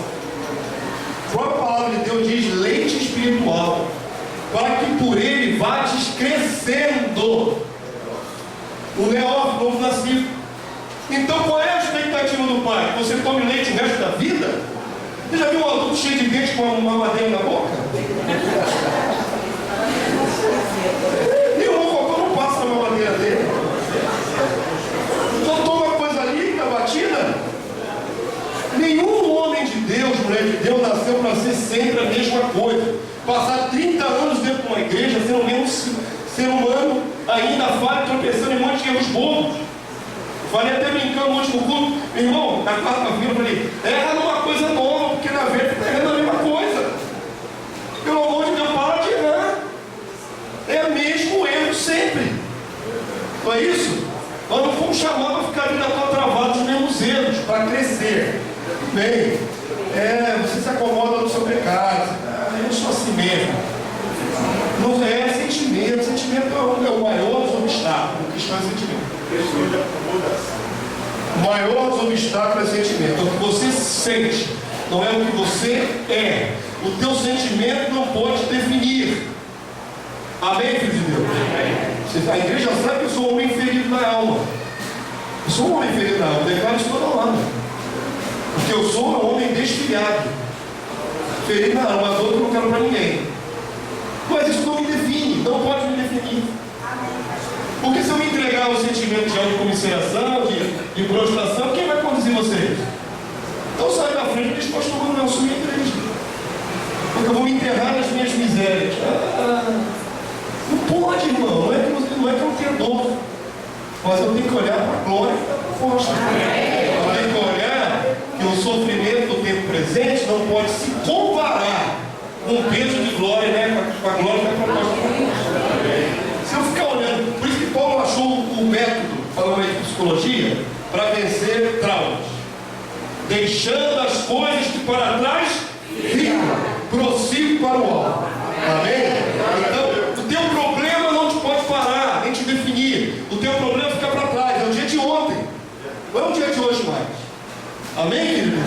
A própria palavra de Deus diz leite espiritual, para que por ele vá crescendo o neófito, novo nascido. Então qual é a expectativa do pai? Que você tome leite o resto da vida? Você já viu um adulto cheio de dente com uma madeira na boca? Nenhum cocô não passa na mamadeira dele. Só toma coisa líquida, batida. Nenhum homem de Deus nasceu para ser sempre a mesma coisa. Passar 30 anos dentro de uma igreja, sendo o mesmo ser humano, ainda falha, tropeçando em um monte de erros bobos. Falei até brincando no último culto, meu irmão, na quarta-feira eu falei, erra numa coisa nova, porque na verdade está errando a mesma coisa. Pelo amor de Deus, para de errar. É o mesmo erro sempre. Não é isso? Nós não fomos chamados para ficar ali na tua travada dos mesmos erros, para crescer. Bem, você se acomoda no seu pecado. Eu sou assim mesmo. Não é sentimento. Sentimento é o maior dos obstáculos. O cristão é sentimento. O maior dos obstáculos é sentimento. É o que você sente, não é o que você é. O teu sentimento não pode definir. Amém, filho de Deus? A igreja sabe que eu sou um homem ferido na alma. Eu sou um homem ferido na alma. Eu declaro isso toda hora. Porque eu sou um homem desfilhado. Ferido na alma, mas outro não quero para ninguém. Mas isso não me define, não pode me definir. Porque se eu me entregar ao sentimento de autocomiseração, de prostração, quem vai conduzir vocês? Então sai da frente e diz, pastor, não assumir a igreja. Porque eu vou me enterrar nas minhas misérias. Não pode, irmão. Não é que eu tenho dor. Mas eu tenho que olhar para a glória da proposta. Eu tenho que olhar que o sofrimento do tempo presente não pode se comparar com o peso de glória, né? Com a glória da proposta. Se eu ficar olhando, por isso que Paulo achou o método, falando aí de psicologia, para vencer traumas. Deixando as coisas que para trás ficam, prossigo para o alto. Amém? Então, o teu problema não te pode parar, nem te definir. O teu problema fica para trás, é o dia de ontem. Não é o dia de hoje mais. Amém, querido?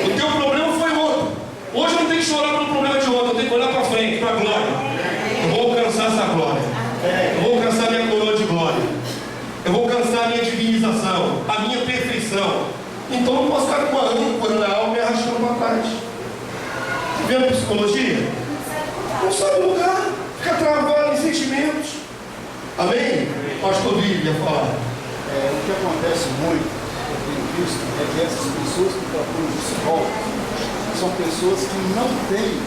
O teu problema foi ontem. Hoje eu não tenho que chorar pelo problema de ontem, eu tenho que olhar para frente, para a glória. Eu vou alcançar essa glória. Eu vou alcançar minha coroa de glória. Eu vou alcançar a minha divinização, a minha perfeição. Então eu não posso ficar com uma âncora na alma e arrastando para trás. Vendo psicologia? Não sabe o lugar, fica travado em sentimentos. Amém? Pastor Vitor ia falar. O que acontece muito, eu tenho visto, é que essas pessoas que procuram psicólogo são pessoas que não têm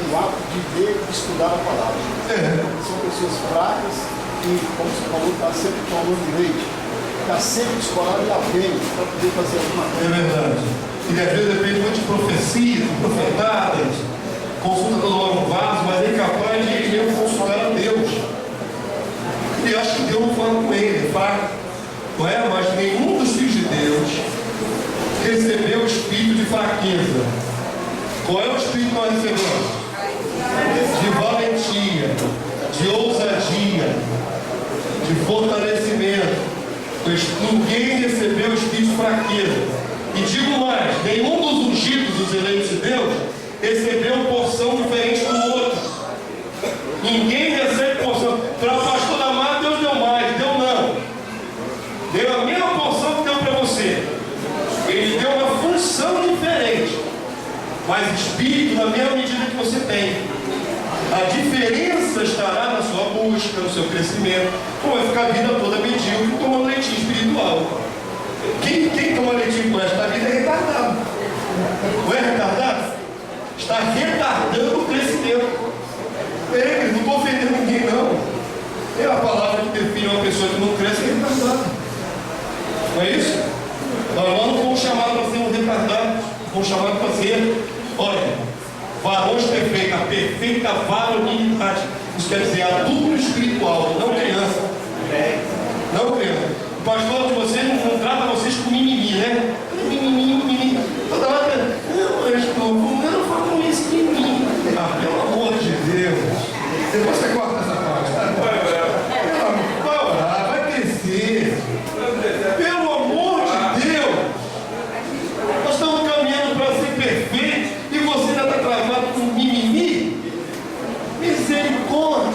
o hábito de ler e estudar a palavra. São pessoas fracas e, como você falou, está sempre tomando leite. Está sempre escolado em alguém para poder fazer alguma coisa. É verdade. E às vezes depende muito de profecias, de profetadas, consulta todo hora um vaso, mas é incapaz de eu consultar a Deus. E acho que Deus não fala com ele, é fraco. Não é? Mas nenhum dos filhos de Deus recebeu o espírito de fraqueza. Qual é o espírito que nós recebemos? De valentia, de ousadia, de fortalecimento. Ninguém recebeu o espírito de fraqueza. E digo mais, nenhum dos ungidos, dos eleitos de Deus, recebeu porção diferente do outro. Ninguém recebe porção. Para o pastor da Mar, Deus deu mais, deu não. Deu a mesma porção que deu para você. Ele deu uma função diferente. Mas espírito na mesma medida que você tem. A diferença estará na sua busca, no seu crescimento. Ou vai ficar a vida toda medíocre tomando leitinho espiritual. Quem toma leitinho com esta vida é retardado. Não é retardado? Está retardando o crescimento. Não estou ofendendo ninguém, não. É a palavra que define uma pessoa que não cresce, é retardado. Não é isso? Nós não fomos chamados para ser um retardado. Fomos chamados para ser, olha, varões perfeitos, a perfeita varonilidade. Isso quer dizer adulto espiritual, não criança. Não criança. O pastor de vocês não trata vocês com mimimi, né? Mimimi. Toda hora, não façam isso, mimimi. Ah, pelo amor de Deus. Depois você corta essa parte. Vai crescer. Pelo amor de Deus. Nós estamos caminhando para ser perfeito e você ainda está travado com mimimi? Misericórdia.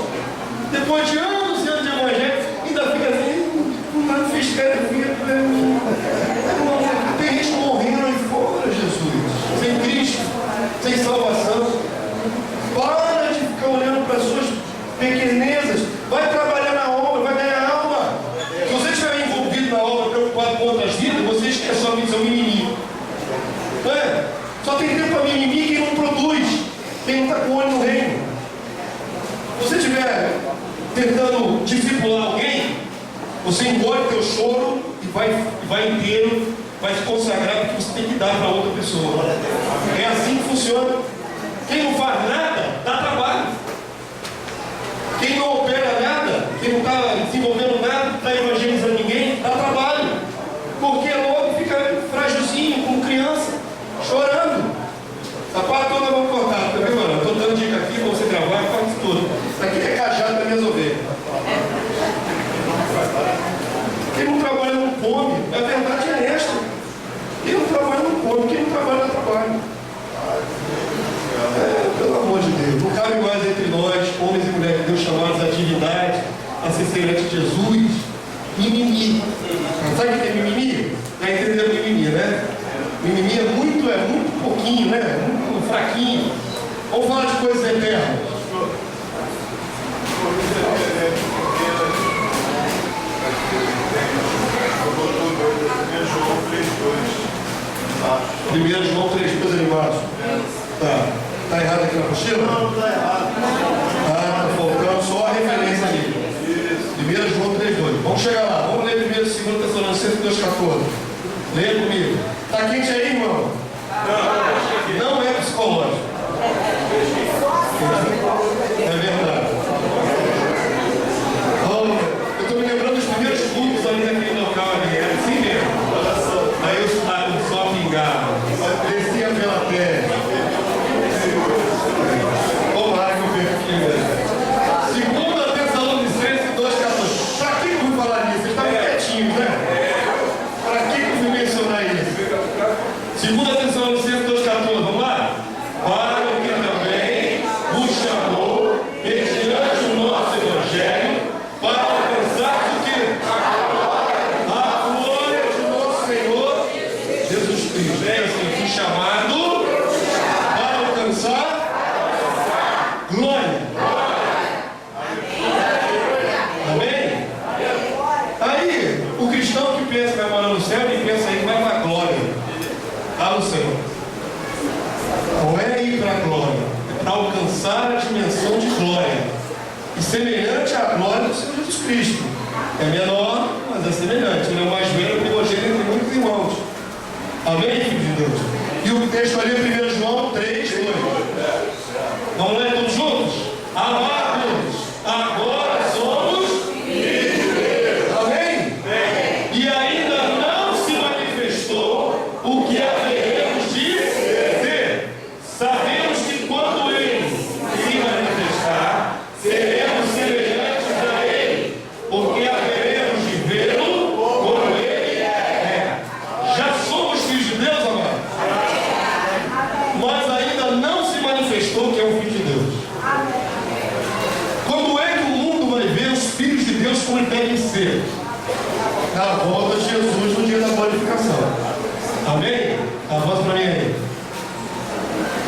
Depois de anos e anos de evangelho, ainda fica assim, não fez cara. Tem gente morrendo aí fora, Jesus. Sem Cristo, sem salvação. Para de ficar olhando para as suas pequenezas. Vai trabalhar na obra, vai ganhar alma. Se você estiver envolvido na obra, preocupado com outras vidas, você esquece só de ser um mimimi. Não é? Só tem tempo para mimimi quem não produz. Quem não está com olho no reino. Se você estiver tentando discipular alguém, você engole o teu choro e vai inteiro, vai se consagrar porque você tem que dar para outra pessoa. É assim que funciona. Quem não faz nada, dá trabalho. Quem não opera nada, quem não está desenvolvendo nada, não está evangelizando ninguém, dá trabalho. Porque logo fica frágilzinho, como criança, chorando. A parte toda vamos cortar, tá vendo, mano? Estou dando dica aqui para você gravar e faz tudo. Aqui é cajado para minhas ovelhas. Quem não trabalha não come. A verdade é esta. Quem não trabalha não come, quem não trabalha não trabalha. Pelo amor de Deus, não cabe mais entre nós, homens e mulheres de Deus, chamados à atividade, a ser semelhante a Jesus. Mimimi. Sabe o que é mimimi? Já entenderam mimimi, né? Mimimi é muito pouquinho, né? Muito fraquinho. Vamos falar de coisas eternas. Primeiro João 3,2 ali embaixo. Tá errado aqui na apostila? Não, está errado. Tá faltando só a referência ali. 1 João 3,2. Vamos chegar lá. Vamos ler 1 e 2 Tessalonicenses 2,14. Leia comigo. Está quente aí, irmão? Não é psicológico. É verdade. Eu estou me lembrando dos primeiros cultos ali naquele local ali. Era assim mesmo. Aí eu estava só pingava. Descia pela terra. Vamos lá que eu perco aqui mesmo. 2 Tessalonicenses 2,14. Para que eu fui falar nisso? Vocês estavam quietinhos, né? Para que eu fui mencionar isso? 2 Tessalonicenses 2,14. Vamos lá? Para o que também nos chamou, mediante o nosso Evangelho, para alcançar o que? A glória de nosso Senhor Jesus Cristo. É assim, fui chamado para alcançar glória. Amém? Aí, o cristão que pensa que vai morar no céu, ele pensa aí que vai para a glória. Lá no céu. Não é ir para a glória, é para alcançar a dimensão de glória. E semelhante à glória do Senhor Jesus Cristo. É menor, mas é semelhante. Ele é o mais velho, primogênito entre muitos irmãos. Amém, filho de Deus? E o texto ali é 1 João 3, 2. Vamos ler todos juntos? Amados, agora somos filhos de Deus. Amém? E ainda não se manifestou o que haveremos de ser. Sabemos que quando Ele se manifestar, seremos semelhantes a Ele, porque haveremos de vê-lo como Ele é. Já somos filhos de Deus, amado? Mas ainda não se manifestou que é o Filho de Deus. Quando é que o mundo vai ver os filhos de Deus como eles devem ser? Na volta de Jesus no dia da glorificação. Amém? Avança para mim aí.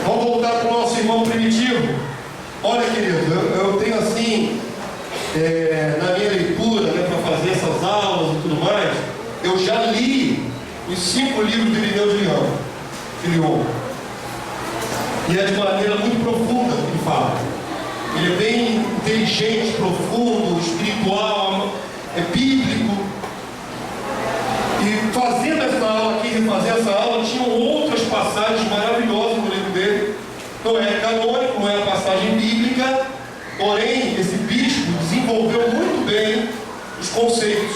Vamos voltar para o nosso irmão primitivo. Olha, querido, eu tenho assim, na minha leitura, né, para fazer essas aulas e tudo mais, eu já li os 5 livros de Irineu de Lyon. E é de maneira muito profunda que ele fala. Ele é bem inteligente, profundo, espiritual, é bíblico. E fazendo essa aula aqui, refazendo essa aula, tinham outras passagens maravilhosas no livro dele. Não é canônico, não é a passagem bíblica, porém, esse bispo desenvolveu muito bem os conceitos.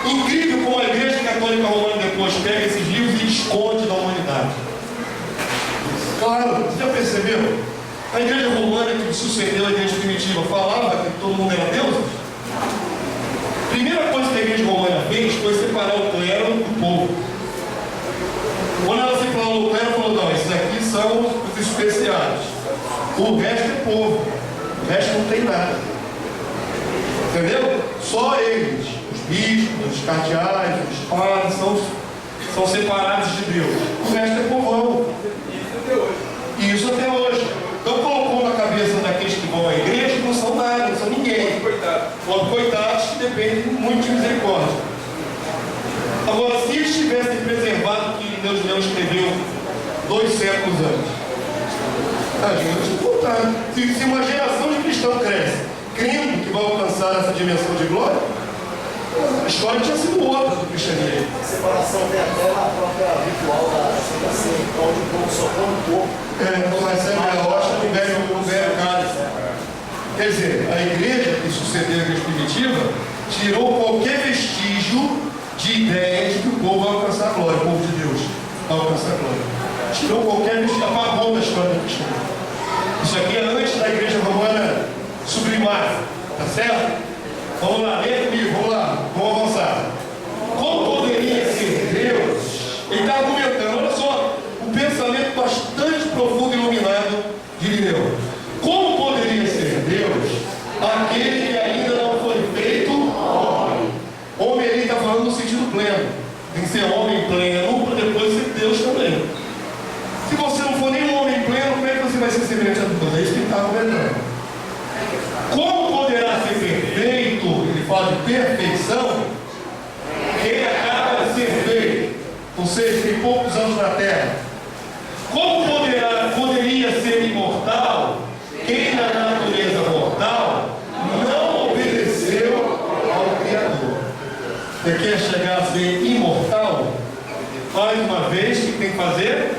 Incrível como a Igreja Católica Romana depois pega esses livros e esconde da humanidade. Claro, você já percebeu? A Igreja Romana que sucedeu a Igreja Primitiva falava que todo mundo era Deus? A primeira coisa que a Igreja Romana fez foi separar o clero do povo. Quando ela separou o clero, falou: não, esses aqui são os especiais. O resto é povo. O resto não tem nada. Entendeu? Só eles, os bispos, os cardeais, os padres, são separados de Deus. O resto é povão. E isso até hoje. Então colocou na cabeça daqueles que vão à igreja que não são nada, não são ninguém. Coitados que dependem muito de misericórdia. Agora, se eles tivessem preservado o que Deus escreveu 2 séculos antes, A gente voltar. Se uma geração de cristãos cresce, crendo que vai alcançar essa dimensão de glória, a história tinha sido outra do cristianismo. A separação vem até na própria ritual da Santa Ceia, onde o povo só come o corpo. Não recebe a rocha, não bebe o cálice. Quer dizer, a igreja que sucedeu a igreja primitiva tirou qualquer vestígio de ideia de que o povo vai alcançar a glória, o povo de Deus vai alcançar a glória. Tirou qualquer vestígio, apagou da história do cristianismo. Isso aqui é antes da igreja romana sublimar, tá certo? Vamos lá, vem comigo, vamos lá, vamos avançar. Como poderia ser Deus? Ele está argumentando, olha só, um pensamento bastante profundo e iluminado de Irineu. Como poderia ser Deus aquele que ainda não foi feito homem? Homem, ele está falando no sentido pleno. Tem que ser homem pleno para depois ser Deus também. Se você não for nenhum homem pleno, como é que você vai ser semelhante a Deus? É isso que ele está argumentando. Como poderá ser perfeito? Ele fala de perfeição. Quem acaba de ser feito, ou seja, tem poucos anos na terra. Como poderia ser imortal? Quem na natureza mortal não obedeceu ao Criador. Você quer chegar a ser imortal? Mais uma vez, o que tem que fazer?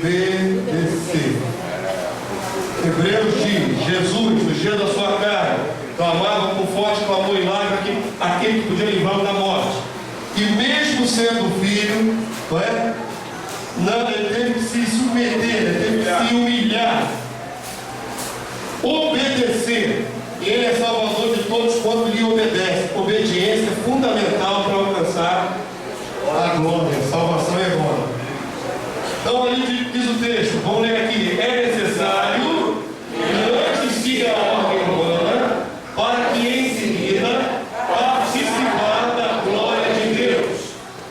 Obedecer. Hebreus diz: Jesus, no dia da sua carne, clamava com forte clamor e lágrima aquele que podia livrá-lo da morte. E mesmo sendo filho, não é? Não, ele teve que se submeter, ele teve que se humilhar, obedecer. Ele é salvador de todos quanto lhe obedece. Obediência é fundamental para alcançar a glória. Salvação é glória. Então ali diz o texto, vamos ler aqui: é necessário que antes siga a ordem humana, para que em seguida participar da glória de Deus.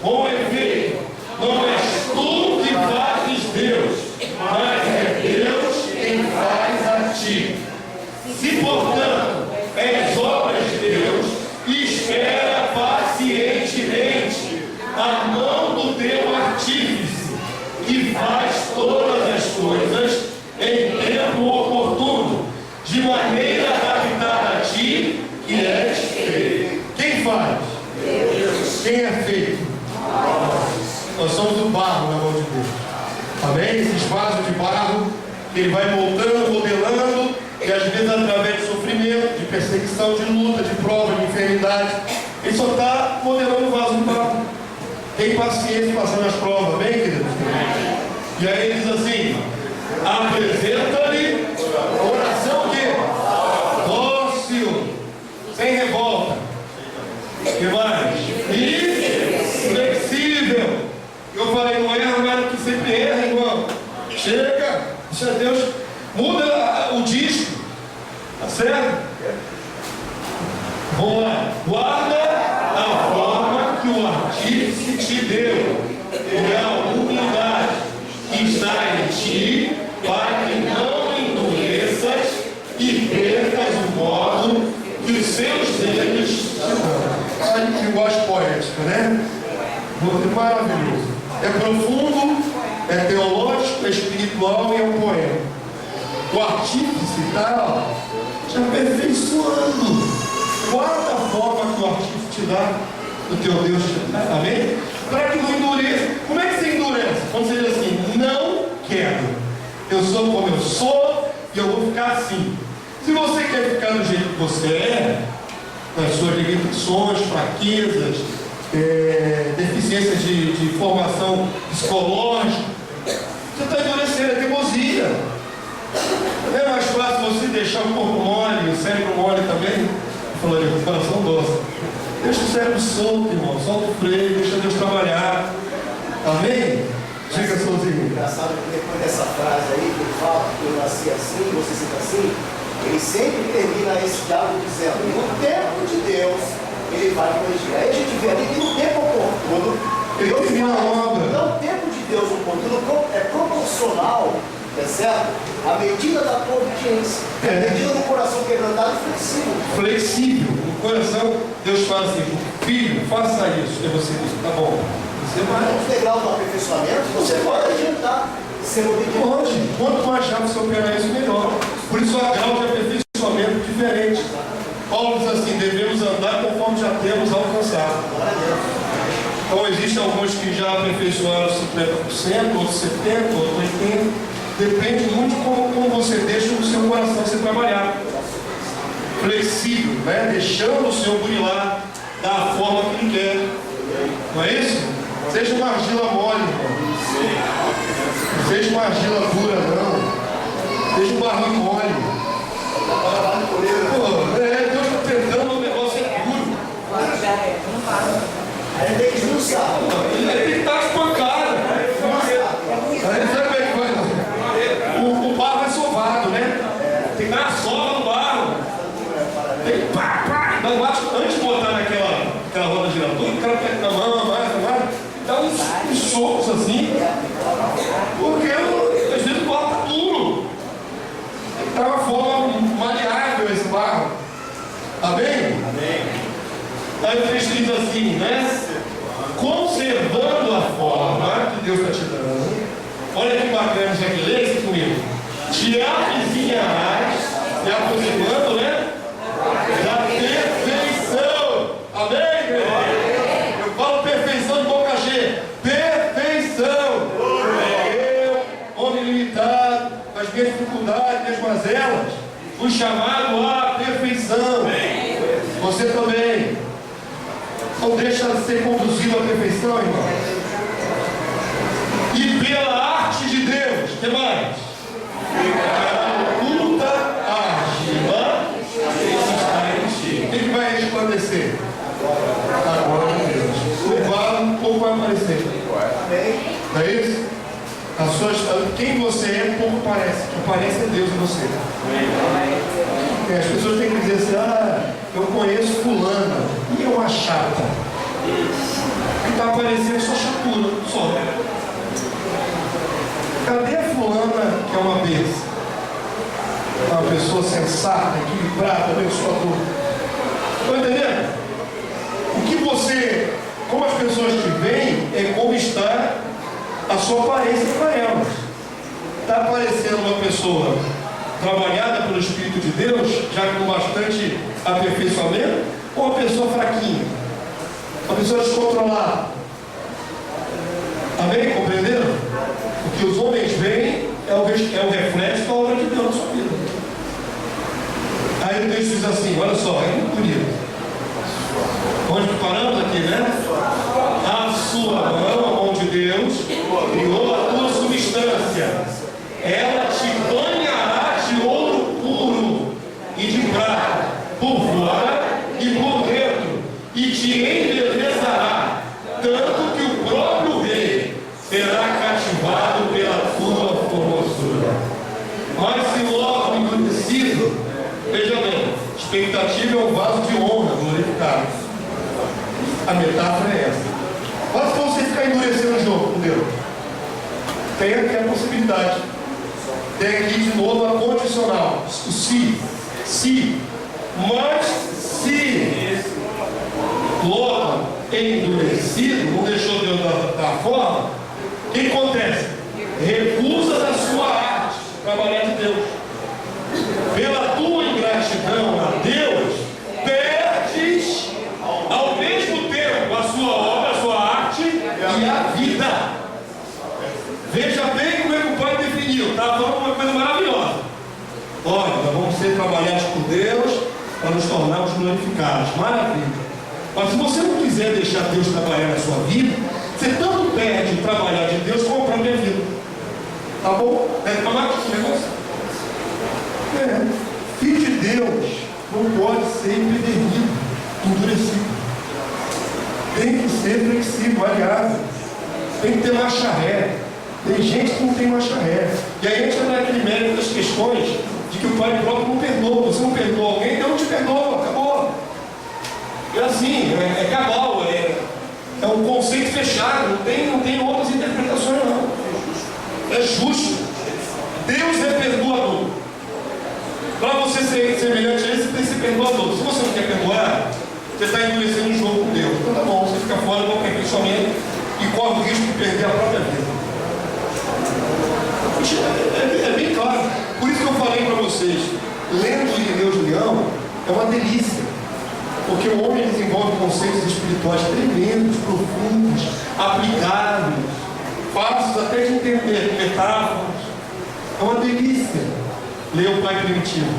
Com efeito, não és tu que fazes Deus, mas é Deus quem faz a ti. Se, portanto, és obras de Deus, espera pacientemente a mão do teu artífice, que faz todas as coisas em tempo oportuno, de maneira a adaptar a ti, que és feito. Quem faz? Deus. Quem é feito? Nós somos o barro na mão de Deus. Amém? Esses vasos de barro, que ele vai moldando, modelando, e às vezes através de sofrimento, de perseguição, de luta, de prova, de enfermidade. Ele só está modelando o vaso de barro. Tem paciência passando as provas, amém, queridos? E aí ele diz assim: apresenta-lhe oração o quê? Dócil, sem revolta. Que mais? E flexível. Eu falei, não erra, mas que sempre erra, irmão. Chega, deixa Deus, muda o disco, tá certo? Vamos lá. Guarda a forma que o artífice te deu, e a humildade que está em ti, para que não endureças e percas o modo que os seus dedos te dão. Olha que linguagem poética, né? Maravilhoso. É profundo, é teológico, é espiritual e é um poema. O artífice está te aperfeiçoando. Guarda a forma que o artífice te dá, o teu Deus te dá. Amém? Para que não endureça. Como é que você endurece? Quando você diz assim: não quero. Eu sou como eu sou e eu vou ficar assim. Se você quer ficar do jeito que você é, nas suas limitações, fraquezas, deficiências de formação psicológica, você está endurecendo, é teimosia. Não é mais fácil você deixar o corpo mole, o cérebro mole também? Falando de coração doce. Deixa o cérebro solto, irmão, solta o freio, deixa Deus trabalhar. Amém? Diga, sozinho. Engraçado que depois dessa frase aí, que ele fala que eu nasci assim, você senta assim, ele sempre termina esse diálogo dizendo: no tempo de Deus, ele vai corrigir. Aí a gente vê ali que no tempo oportuno, ele termina a obra. Então, o tempo de Deus oportuno é proporcional, é certo? À medida da tua obediência, à medida do coração quebrantado e flexível. Flexível. No coração, Deus fala assim: filho, faça isso. E você diz: tá bom. Você vai. No degrau do aperfeiçoamento, você pode adiantar. Pode. Quanto mais rápido você operar isso, melhor. Por isso há grau de aperfeiçoamento diferente. Paulo diz assim, devemos andar conforme já temos alcançado. Então existem alguns que já aperfeiçoaram 50%, outros 70%, outros 80%. Depende muito de como você deixa o seu coração ser trabalhado. Flexível, né? Deixando o Senhor burilar da forma que Ele quer. Não é isso? Seja uma argila mole, irmão. Não seja uma argila dura, não. Seja um barril mole. Pô, Deus está tentando um negócio duro. Aí tem que esmiuçar. Ele tem que estar espancado. Aí sabe como é que vai? O barro é sovado, né? Tem que dar uma sova no barro. Tem que pá, pá. Antes de botar naquela roda giratória, o cara pega na mão, dá uns socos assim. Porque às vezes o barro está duro. Está uma forma maleável esse barro. Amém? Amém. Aí o texto diz assim, né? Conservando a forma que Deus está te dando. Olha que bacana, já que lê isso comigo. Te avizinharás, se aproximando, né? Da perfeição. Amém, igreja? Eu falo perfeição de boca cheia. Perfeição. Eu, homem limitado, com as minhas dificuldades, minhas mazelas, fui chamado à perfeição. Você também. Não deixa de ser conduzido à perfeição, irmão. E pela arte de Deus, o que mais? Oculta argila está em ti. O que vai resplandecer? A glória de Deus. O barro um pouco vai aparecer. Não é isso? Quem você é, pouco parece. O que parece é Deus em você. As pessoas têm que dizer assim, eu conheço fulana, e é uma chata. Que está aparecendo só chatura, só. Cadê a fulana que é uma bênção? Uma pessoa sensata, equilibrada, abençoadora. Estão entendendo? O que você, como as pessoas te veem, é como está a sua aparência para elas. Está aparecendo uma pessoa trabalhada pelo Espírito de Deus, já com bastante aperfeiçoamento, ou uma pessoa fraquinha, uma pessoa descontrolada. Amém? Compreenderam? O que os homens veem é o reflexo da obra de Deus na sua vida. Aí o texto diz assim, olha só, é muito bonito. Onde paramos aqui, né? A sua mão, a mão de Deus, criou a tua substância. Ela te banhará de ouro puro e de prata, por fora e por dentro, e te embelezará, tanto que o próprio rei será cativado pela tua formosura. Mas se logo endurecido, veja bem, expectativa é um vaso de honra glorificado. A metáfora é essa. Mas se você ficar endurecendo o jogo com Deus, tem aqui a possibilidade. Tem aqui de novo a condicional. O se. Mas se logo endurecido, não deixou Deus da forma, o que acontece? Recusa da sua arte, trabalhar de Deus. Pela tua ingratidão a Deus, perdes ao mesmo tempo a sua obra, a sua arte e a vida. Veja bem como é que o Pai definiu. Está falando uma coisa maravilhosa. Olha, nós vamos ser trabalhados por Deus para nos tornarmos glorificados. Maravilha. Mas se você não quiser deixar Deus trabalhar na sua vida, você tanto perde o trabalhar de Deus como a própria vida. Tá bom? É dramático esse negócio? Filho de Deus não pode ser empedernido, endurecido. Tem que ser flexível, aliás. Tem que ter marcha ré. Tem gente que não tem marcha ré. E aí a gente entra naquele mérito das questões de que o Pai próprio não perdoa. Você não perdoa alguém, Deus não te perdoa. Acabou. É assim, é cabal, é um conceito fechado. Não tem outras interpretações, não. É justo. Deus é perdoador. Para você ser semelhante a ele, você tem que ser perdoador. Se você não quer perdoar, você está endurecendo o jogo com Deus. Então tá bom, você fica fora do aperfeiçoamento e corre o risco de perder a própria vida. vocês, lendo o Irineu Julião, é uma delícia. Porque o homem desenvolve conceitos espirituais tremendos, profundos, aplicados, fáceis até de entender, metáforas. É uma delícia ler o Pai Primitivo.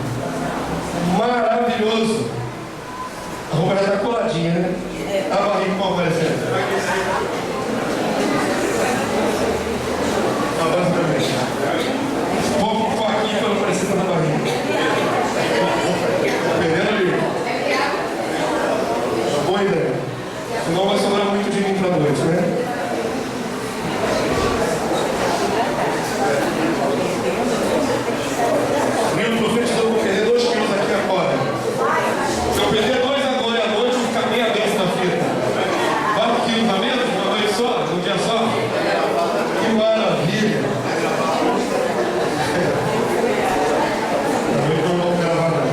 Maravilhoso. A roupa já está coladinha, né? A barriga como aparecendo. Agora também. Vou pôr aqui para não parecer na barriga. Está perdendo ali. Boa ideia. Senão vai sobrar muito de mim para a noite, né? Meu professor, eu vou perder 2 quilos aqui agora. Se eu perder 2 agora e à noite, eu vou ficar meia vez na fita. 4 quilos a menos, uma noite só, um dia só. Que maravilha. Eu não vou gravar não.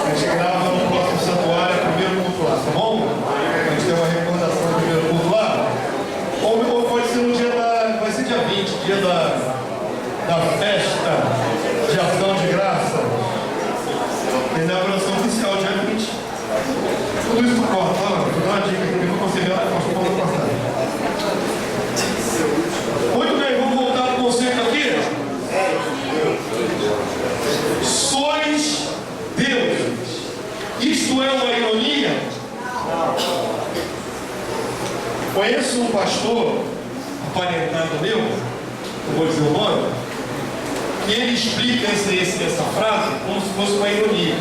A gente grava no próximo santuário, primeiro culto lá, tá bom? A gente tem uma recordação do primeiro culto lá. Ou pode ser no dia da... vai ser dia 20, dia da festa de ação de graça. A inauguração oficial, dia 20. Tudo isso corta, vou dar uma dica aqui, eu vou conseguir a ponta passada. Muito bem, vamos voltar para o conceito aqui. Sois deuses. Isto é uma ironia? Conheço um pastor, aparentado meu, não vou dizer o nome, que ele explica essa frase como se fosse uma ironia.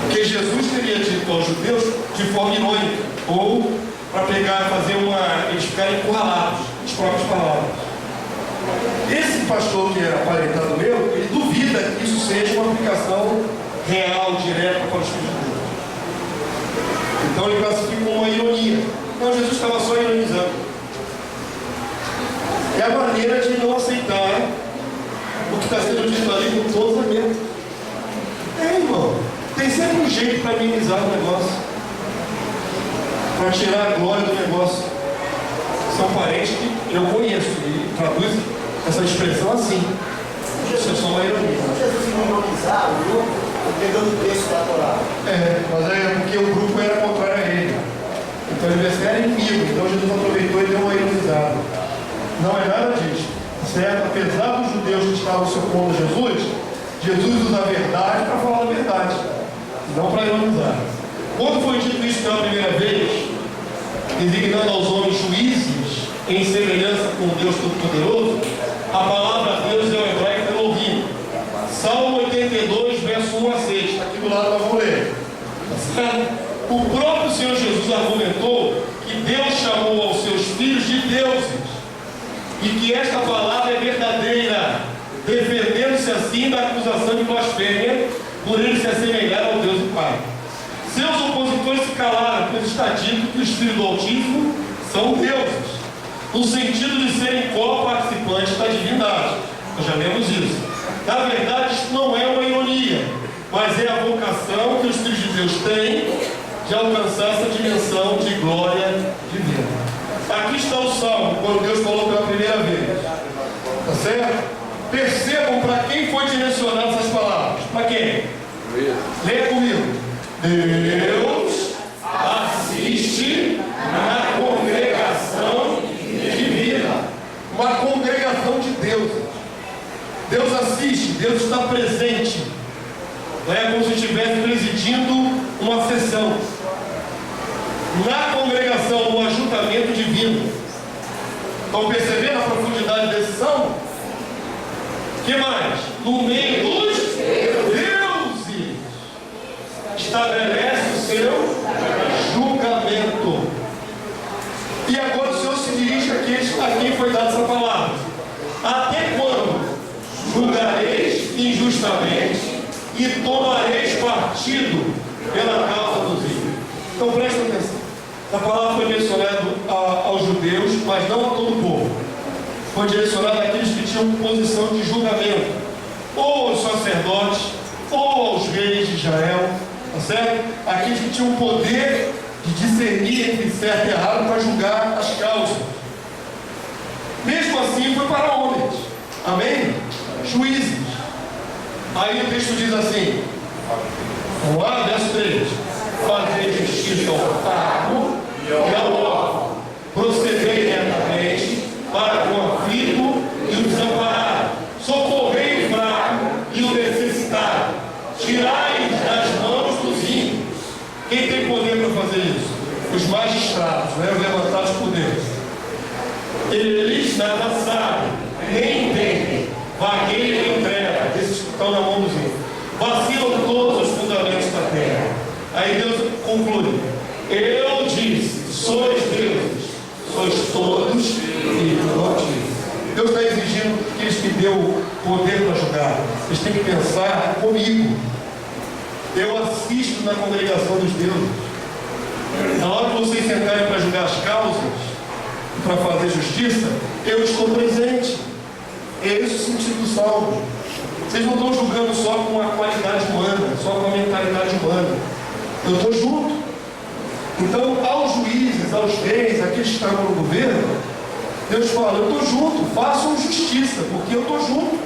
Porque Jesus teria dito aos judeus de forma irônica, ou para pegar, fazer eles ficarem encurralados, as próprias palavras. Esse pastor que é aparentado meu, ele duvida que isso seja uma aplicação real, direta para os filhos de Deus. Então ele classifica como uma ironia. Não, Jesus estava só ironizando. É a maneira de não aceitar o que está sendo dito ali com todo lamento. Irmão, tem sempre um jeito para minimizar o negócio, para tirar a glória do negócio. São parentes que eu conheço e traduzem essa expressão assim. Isso é só uma ironia. Jesus minimizar o grupo, pegando o texto da Torá. Mas é porque o grupo era contrário a ele. Então ele era inimigo. Então Jesus aproveitou e deu uma ironizada. Não é nada disso. Certo? Apesar dos judeus que estavam se opondo a Jesus usa a verdade para falar a verdade, não para ironizar. Quando foi dito isso pela primeira vez, designando aos homens juízes em semelhança com Deus Todo-Poderoso, a palavra Deus é o hebraico Elohim. Salmo 82, verso 1 a 6. Está aqui do lado, nós vamos ler. O próprio Senhor Jesus argumentou que Deus chamou aos seus filhos de deuses e que esta palavra é verdadeira, defendendo-se assim da acusação de blasfêmia por ele se assemelhar ao Deus do Pai. Seus opositores se calaram, pois está dito que os filhos do Altíssimo são deuses, no sentido de serem co-participantes da divindade. Nós já lemos isso. Na verdade, isso não é uma ironia, mas é a vocação que os filhos de Deus têm de alcançar essa dimensão de glória divina. Aqui está o Salmo, quando Deus falou pela primeira vez. Tá certo? Percebam para quem foi direcionado essas palavras. Para quem? Leia comigo. Deus assiste na congregação divina. Uma congregação de deuses. Deus assiste, Deus está presente. É como se estivesse presidindo uma sessão. Na congregação, no ajuntamento divino. Estão percebendo a profundidade desse salmo? O que mais? No meio dos deuses estabelece o seu julgamento. E agora o Senhor se dirige àqueles a quem foi dada essa palavra. Até quando julgareis injustamente e tomareis partido pela causa dos ímpios? Então prestem atenção. A palavra foi mencionada aos judeus, mas não a todo o povo. Foi direcionada àqueles que tinham posição de julgamento, ou aos sacerdotes, ou aos reis de Israel, tá certo? Aqueles que tinham o poder de discernir entre certo e errado para julgar as causas. Mesmo assim, foi para homens. Amém? Juízes. Aí o texto diz assim, vamos lá, verso 3. Fazer justiça ao fraco e ao órfão, proceder retamente para com o aflito e o desamparado, socorrer o fraco e o necessitado, tirai das mãos dos ímpios. Quem tem poder para fazer isso? Os magistrados, né? Os levantados por Deus. Eles nada sabem, nem entendem, vagueiam em trevas, esses que estão na mão dos ímpios, vacilam todos os fundamentos da terra. Aí Deus conclui, eu disse, sois deuses, sois todos filhos do Altíssimo. Deus está exigindo que eles que deu poder para julgar, eles têm que pensar comigo. Eu assisto na congregação dos deuses. Na hora que vocês sentarem para julgar as causas, para fazer justiça, eu estou presente. É esse o sentido do salmo. Vocês não estão julgando só com a qualidade humana, só com a mentalidade humana. Eu estou junto. Então, aos juízes, aos reis, aqueles que estão no governo, Deus fala, eu estou junto, façam justiça, porque eu estou junto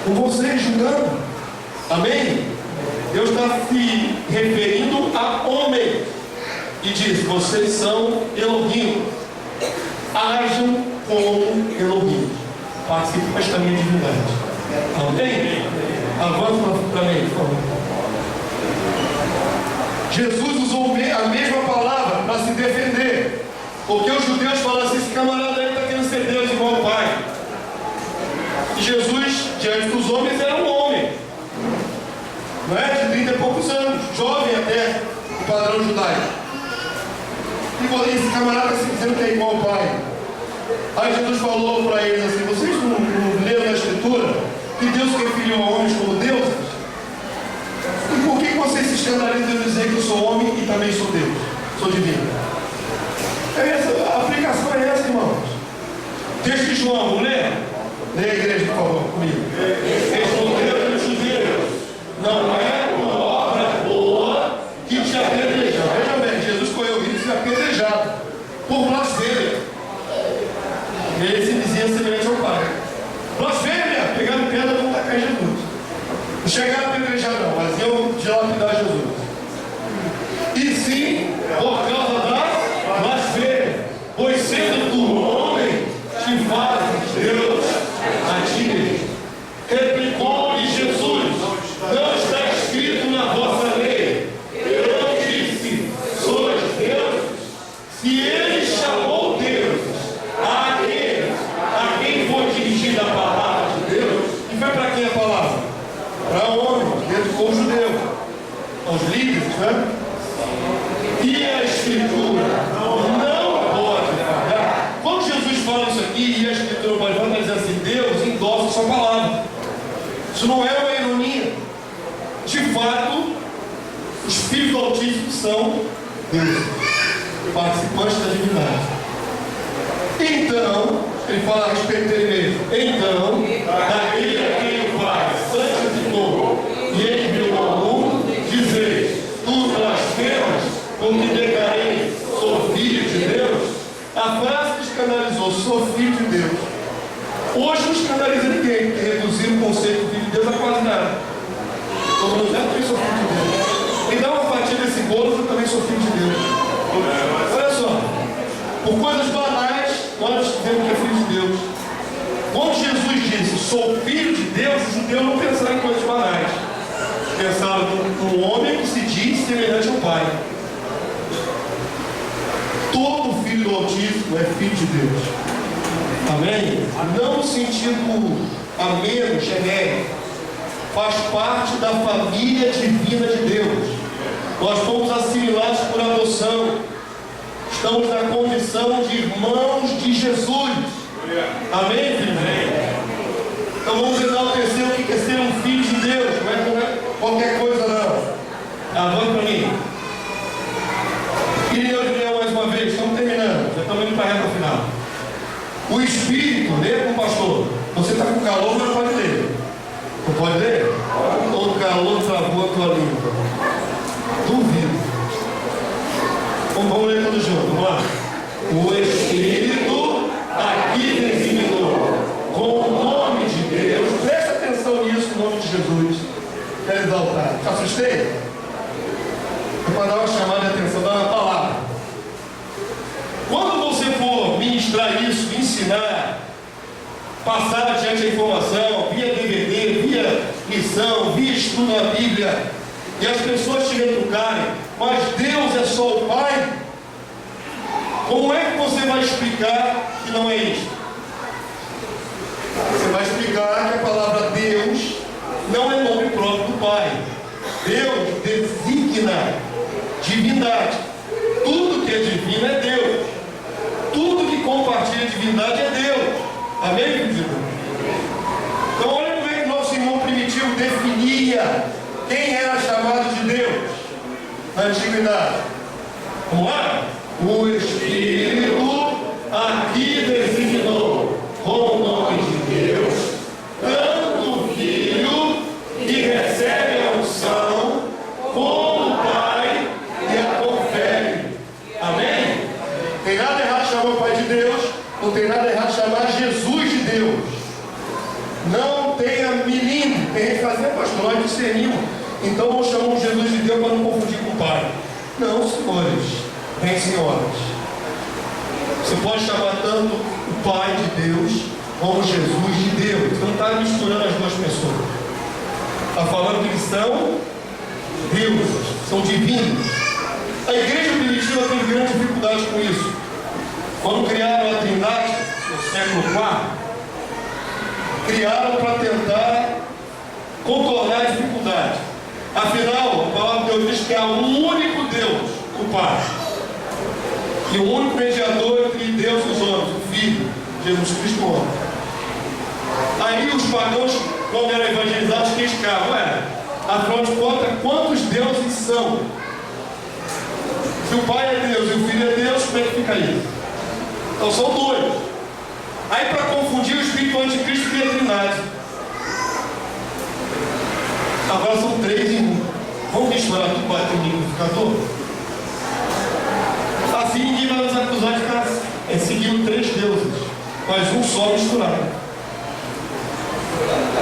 com vocês julgando. Amém? Deus está se referindo a homem e diz, vocês são Elohim, ajam como Elohim, participem desta minha divindade. Amém? Avança para mim, por favor. Jesus usou a mesma palavra para se defender, porque os judeus falam assim, esse camarada aí está querendo ser Deus igual ao Pai. E Jesus, diante dos homens, era um homem, não é? De 30 e poucos anos, jovem até, o padrão judaico. E esse camarada se dizendo que é igual ao Pai. Aí Jesus falou para eles assim, vocês não leram na Escritura que Deus referiu a homens como deuses? E por que vocês se escandalizam de dizer que eu sou homem e também sou Deus? Sou divino. A aplicação é essa, irmãos. Texto de João, vamos ler? Lê a igreja, por favor, comigo. Respondeu os judeus, não é uma obra boa que te apedreja. Veja bem, Jesus correu o risco de ser apedrejado por blasfêmia. Ele se dizia semelhante ao Pai. Blasfêmia! Pegaram pedra e vão tacar em Jesus. Não chegaram a apedrejar não, mas iam dilapidar Jesus. E sim, por causa da blasfêmia, pois sendo tu homem, te fazes Deus a ti mesmo. Replicou-lhe Jesus, não está escrito na vossa lei, eu disse, sois deuses. Se ele chamou deuses a quem foi dirigida a palavra de Deus, e foi para quem a palavra? Para homens, dentro do povo judeu, aos líderes, né? E a Escritura não pode falhar. Quando Jesus fala isso aqui, e a Escritura pode falar, ele diz assim, Deus endossa a sua palavra. Isso não é uma ironia. De fato, os filhos do Altíssimo são Deus, participantes da divindade. Então, ele fala a respeito dele mesmo. Então, daquele a quem o Pai santificou e enviou ao mundo, dizeis, tu blasfemas, porque declarei, sou filho de Deus. A frase que escandalizou, sou filho de Deus, hoje não escandaliza ninguém, porque reduzir o conceito de filho de Deus a quase nada. Todo mundo já também sou filho de Deus. Me dá uma fatia desse bolo, eu também sou filho de Deus. Olha só, por coisas banais, nós dizemos que é filho de Deus. Quando Jesus disse, sou filho de Deus, os judeus não pensaram em coisas banais. Pensaram num homem que se diz semelhante ao Pai. Todo filho do Altíssimo é filho de Deus. Amém? Não no sentido ameno, genérico. Faz parte da família divina de Deus. Nós fomos assimilados por adoção. Estamos na condição de irmãos de Jesus. Amém, filho? Então vamos enaltecer o que é ser um filho de Deus. Não é qualquer coisa, não. Avança para mim. Queria ler mais uma vez, estamos terminando, já estamos indo para a reta final. O Espírito, lê com o pastor. Você está com calor, mas não pode ler. Não pode ler? Ou o calor travou a tua língua? Duvido. Vamos ler tudo junto, vamos lá. O Espírito aqui designou com o nome de Deus. Presta atenção nisso, no nome de Jesus. Quero exaltar. Te assustei? É para dar uma chamada de atenção, dar uma palavra. Quando você for ministrar isso, ensinar, passar adiante a informação, via DVD, via lição, via estudo na Bíblia, e as pessoas te retrucarem, mas Deus é só o Pai, como é que você vai explicar que não é isso? Você vai explicar que a palavra Deus não é nome próprio do Pai. Deus designa divindade. Tudo que é divino é Deus. Tudo que compartilha divindade é Deus. Amém, querido? Então olha como é que nosso irmão primitivo definia quem era chamado de Deus na antiguidade. Vamos lá? O Espírito aqui designou como nome de Deus tanto o Filho, que recebe a unção, como o Pai, que a confere. Amém? Tem nada errado chamar o Pai de Deus, não tem nada errado chamar Jesus de Deus. Não tenha menino, tem gente que fazia, pastor, nós discernimos. Então não chamamos Jesus de Deus para não confundir com o Pai. Não, senhores, nem senhoras. Você pode chamar tanto o Pai de Deus como Jesus de Deus. Você não está misturando as duas pessoas. Está falando que eles são deuses, são divinos. A igreja primitiva teve grande dificuldade com isso. Quando criaram a Trindade, no século IV, criaram para tentar contornar a dificuldade. Afinal, a palavra de Deus diz que há um único Deus, o Pai. E o único mediador entre Deus e os homens, o Filho, Jesus Cristo homem. Aí os pagãos, quando eram evangelizados, criticavam, afinal de contas, quantos deuses são? Se o Pai é Deus e o Filho é Deus, como é que fica isso? Então são dois. Aí para confundir, o Espírito Anticristo cria a Trindade. Agora são 3 em 1. Vamos misturar tudo para ter um liquidificador? Assim ninguém vai nos acusar de ficar seguindo 3 deuses, mas um só misturado.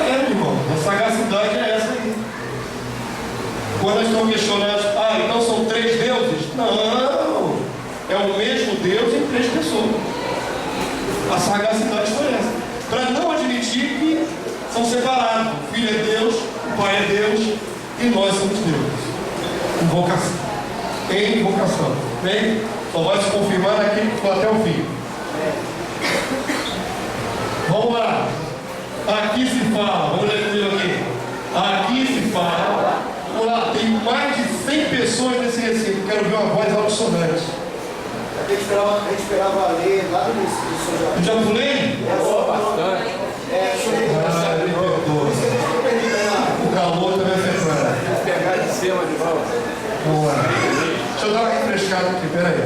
Meu irmão, a sagacidade é essa aí. Quando nós estamos questionados, então são 3 deuses? Não, é o mesmo Deus em 3 pessoas. A sagacidade foi essa, para não admitir que são separados. O Filho é Deus, o Pai é Deus e nós somos Deus. Invocação. Tem invocação. Bem? Só vai se confirmar naquele que ficou até o fim. Vamos lá. Aqui se fala. Vamos ler comigo aqui. Aqui se fala. Vamos lá. Tem mais de 100 pessoas nesse recinto. Quero ver uma voz alto-sonante. A gente esperava ler lá no início. Eu já pulei? Bastante. Me perdoa. O calor também é fechado. Pegar de cima de volta. Boa. Deixa eu dar uma refrescada aqui, peraí.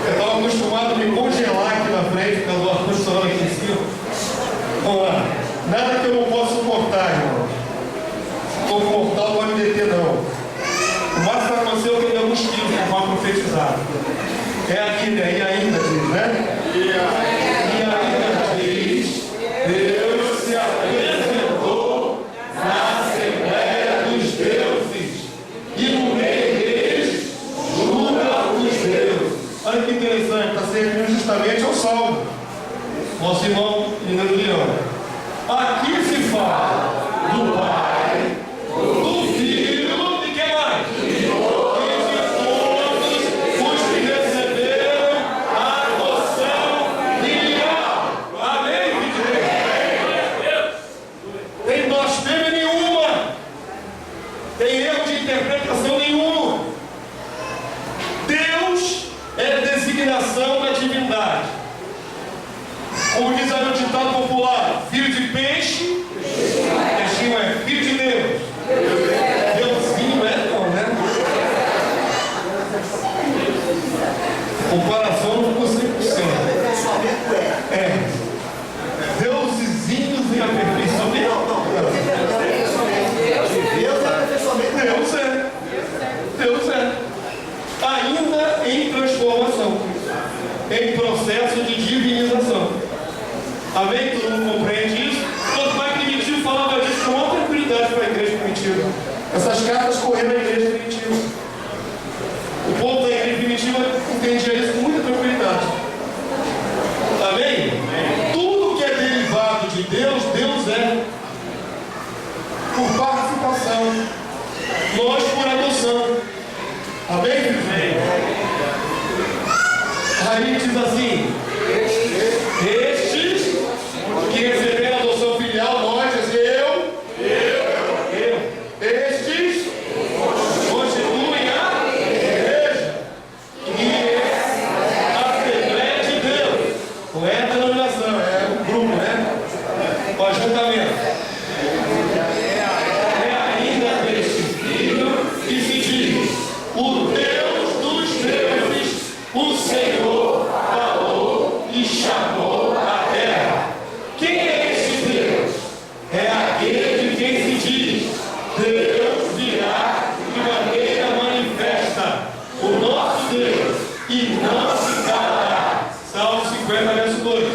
Eu estava acostumado a me congelar aqui na frente, porque eu estou funcionando aqui em cima. Vamos lá. Nada que eu não possa suportar, irmão. Estou mortal, não pode me deter, não. O máximo vai acontecer eu perder alguns quilos que eu vou profetizar. É aqui, né? E ainda diz, né? E ainda diz, Deus se apresentou na Assembleia dos Deuses, e no meio deles julga os deuses. Olha que interessante, está servindo justamente ao Salmo. Nosso irmão Mineiro Leão. Aqui se fala do Pai, do Filho e que mais? E de todos os que receberam a adoção filial. Amém, filho? Tem blasfêmia nenhuma. Tem erro de interpretação nenhum. Deus é designação da divindade. Como diz aí o ditado popular, filho de peixe, peixinho é filho de Deus. Deusinho é não, né? Comparação não ficou 100%. É. Deusezinhos em aperfeiçoamento. Deus é. Ainda em transformação, em processo de divinização. Amém? Todo mundo compreende isso? de Deus, Deus é. Por participação. Nós por adoção. Amém, filho? Aí diz assim: estes que receberam a adoção filial, nós, eu. Estes constituem a igreja, que é a Assembleia de Deus. Não é a denominação, é um grupo, né? O ajuntamento. É ainda deste filho que se diz: o Deus dos deuses, o Senhor falou e chamou a terra. Quem é esse Deus? É aquele de quem se diz: Deus virá de maneira manifesta, o nosso Deus, e não se calará. Salmo 50, verso 2.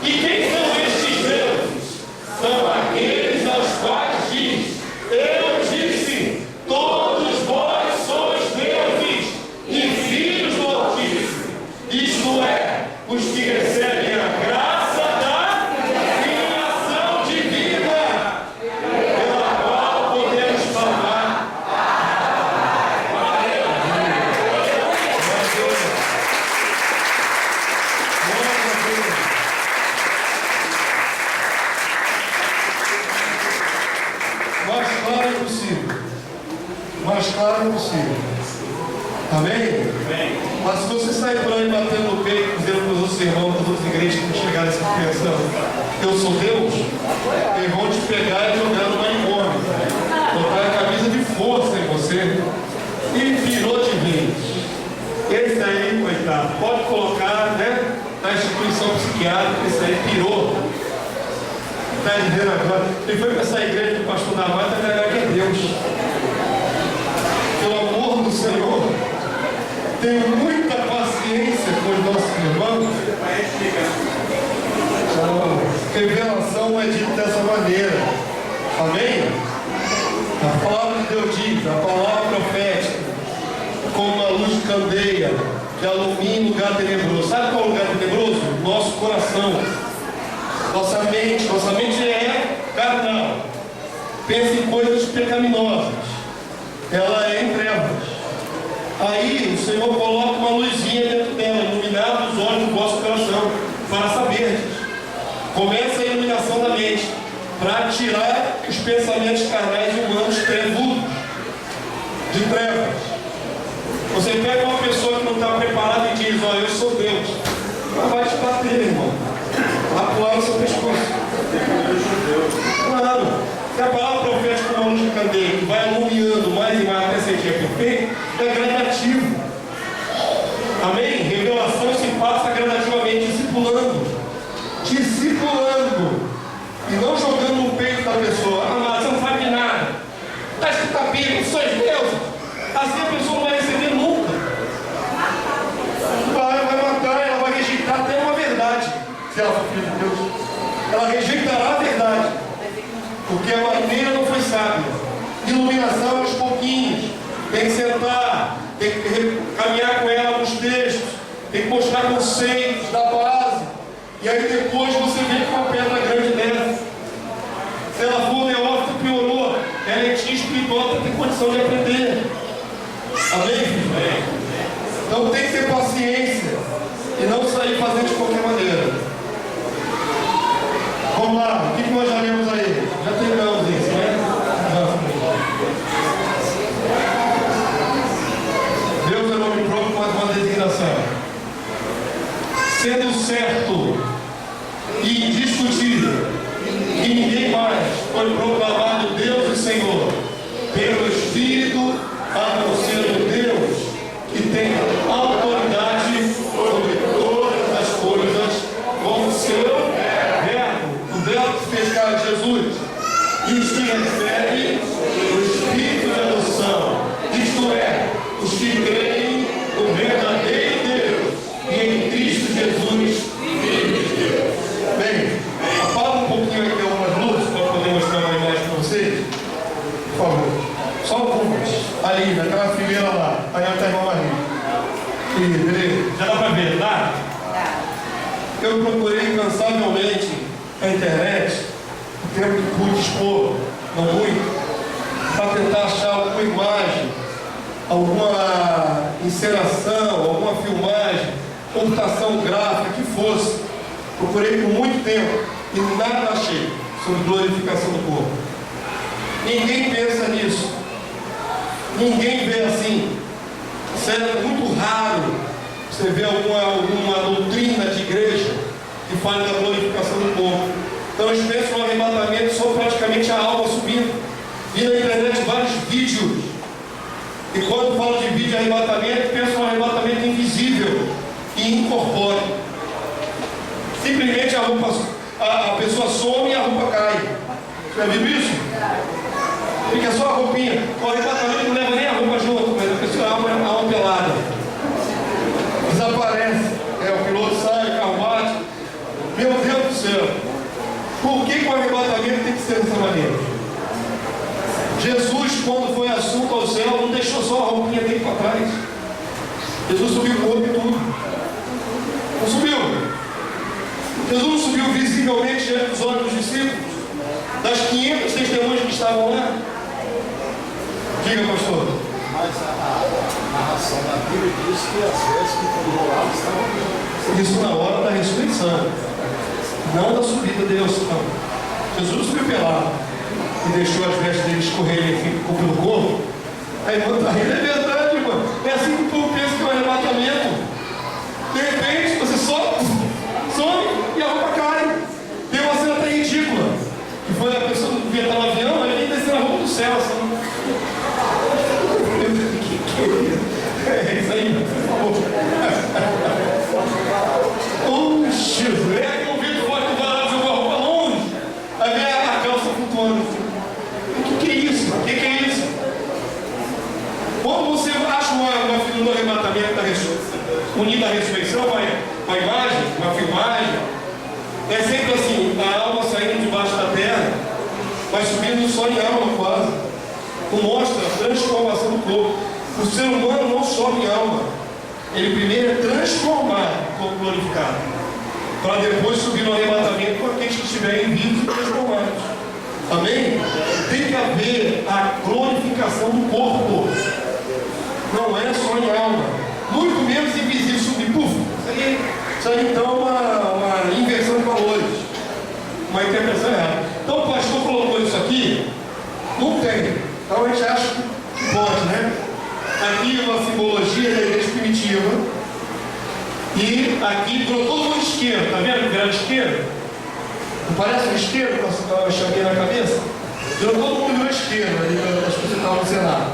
E quem são estes deuses? São aqueles aos quais diz: eu disse, todos vós sois deuses e filhos do Altíssimo. Isto é, os que recebem a graça da filiação divina, pela qual podemos falar. Mais claro é possível. Mais claro é possível. Amém? Mas se você sair por aí batendo no peito, dizendo para os outros irmãos das outras igrejas que chegaram nessa compreensão, eu sou Deus, eles vão te pegar e jogar no manicômio, botar a camisa de força em você e virou de vez. Esse aí, coitado, pode colocar, né, na instituição psiquiátrica, esse aí pirou. Está dizendo agora, ele foi para essa igreja do pastor da mata, que é Deus. Pelo amor do Senhor, tenho muita paciência com os nossos irmãos. A revelação é dita dessa maneira. Amém? A palavra de Deus diz, a palavra profética, como uma luz de candeia que alumina o lugar tenebroso. Sabe qual é o lugar tenebroso? Nosso coração. Nossa mente é carnal. Pensa em coisas pecaminosas. Ela é em trevas. Aí o Senhor coloca uma luzinha dentro dela, iluminar os olhos do vosso coração, para saber. Começa a iluminação da mente, para tirar os pensamentos carnais e humanos trevudos, de trevas. Você pega uma pessoa que não está preparada e diz: ó, eu sou Deus. Ela vai te bater, irmão. Vai pular no seu pescoço. Claro. Se a palavra profética como uma luz de candeia, que vai iluminando mais e mais até ser dia perfeito, é gradativo. Amém? Revelação se passa gradativamente, discipulando. E não jogando no peito da pessoa. Ah, mas você não sabe de nada. Está escrito a Bíblia, sois Deus. Assim a pessoa não vai receber nunca. Vai matar, ela vai rejeitar até uma verdade. Se ela for filha de Deus, ela rejeitará a verdade. Porque a maneira não foi sábia. Iluminação aos pouquinhos. Tem que sentar, tem que caminhar com ela nos textos, tem que mostrar conceitos da base. E aí depois você vem com uma pedra grande dessa. Se ela for neófita, piorou. Ela é tia espiritual para ter condição de aprender. Amém? Amém? Então tem que ter paciência e não sair fazendo de qualquer maneira. Vamos lá, o que nós já lemos aí? Já terminamos isso, né? Deus é nome próprio com uma designação. Sendo certo e indiscutível que ninguém mais foi proclamado Deus e Senhor pelo Espírito, a não ser o Deus que tem autoridade sobre todas as coisas, com o seu verbo. O verbo que fez carne, Jesus, e os que recebem o Espírito de adoção, isto é, os que creem no verdadeiro Deus e em Cristo Jesus, Filho de Deus. Bem, apaga um pouquinho aqui algumas luzes para poder mostrar uma imagem para vocês. Por favor. Só algumas. Ali, naquela fileira lá. Aí ela está igual Maria. Beleza? Já dá para ver, tá? Eu procurei incansavelmente a internet, o tempo que pude expor, não muito, para tentar achar alguma imagem, alguma encenação, alguma filmagem, computação gráfica, que fosse. Procurei por muito tempo e nada achei sobre glorificação do corpo. Ninguém pensa nisso. Ninguém vê assim. Isso é muito raro você ver alguma doutrina de igreja que fale da glorificação do corpo. Então eles pensam no arrebatamento só praticamente a alma subindo. Vi na internet vários vídeos. E quando falo de vídeo de arrebatamento, penso no arrebatamento invisível e incorpóreo. Simplesmente a pessoa some e a roupa cai. Já viu isso? Fica só a roupinha. O arrebatamento não leva nem a roupa junto, mas a pessoa a alma pelada. Desaparece. O piloto sai, o carro bate. Meu Deus do céu. Por que o arrebatamento tem que ser dessa maneira? Jesus, quando foi assunto ao céu, não deixou só a roupinha dele para trás. Jesus subiu o corpo e tudo. Não subiu. Jesus não subiu visivelmente diante dos olhos dos discípulos, das 500 testemunhas que estavam lá. Diga, pastor. Mas a narração da Bíblia diz que as vestes que foram lá estavam... Isso na hora da ressurreição, não da subida dele ao céu. Jesus subiu pelado e deixou as vestes dele escorrerem pelo corpo. Aí, irmão, tá rindo, é verdade, irmão. É assim que o povo pensa que é um arrebatamento. De repente, você some e a roupa cai. Tem uma cena até ridícula, que foi a pessoa que devia estar no avião, aí vem descer a roupa do céu, assim. É isso aí, por favor. Oh, Jesus, é que o vento forte do varal jogou a roupa longe. Aí vem a calça flutuando. O que é isso? O que é isso? Quando você acha uma figura do arrebatamento da ressurreição, unida à ressurreição, uma imagem, uma filmagem, é sempre assim, a alma saindo debaixo da terra, vai subindo só em alma quase. Mostra a transformação do corpo. O ser humano não sobe em alma. Ele primeiro é transformado, corpo glorificado, para depois subir no arrebatamento com aqueles que estiverem vivos e transformados. Amém? Tem que haver a glorificação do corpo. Não é só em alma. Muito menos invisível subir. Puf! Isso aí então é uma inversão de valores. Uma interpretação errada. Então o pastor colocou isso aqui. Não tem. Então a gente acha que pode, né? Aqui uma simbologia da igreja primitiva. E aqui virou todo mundo esquerdo. Está vendo? Virando esquerdo. Não parece um esquerdo com a chaveira na cabeça? Virou todo mundo virou esquerdo ali, as pessoas estavam no Senado.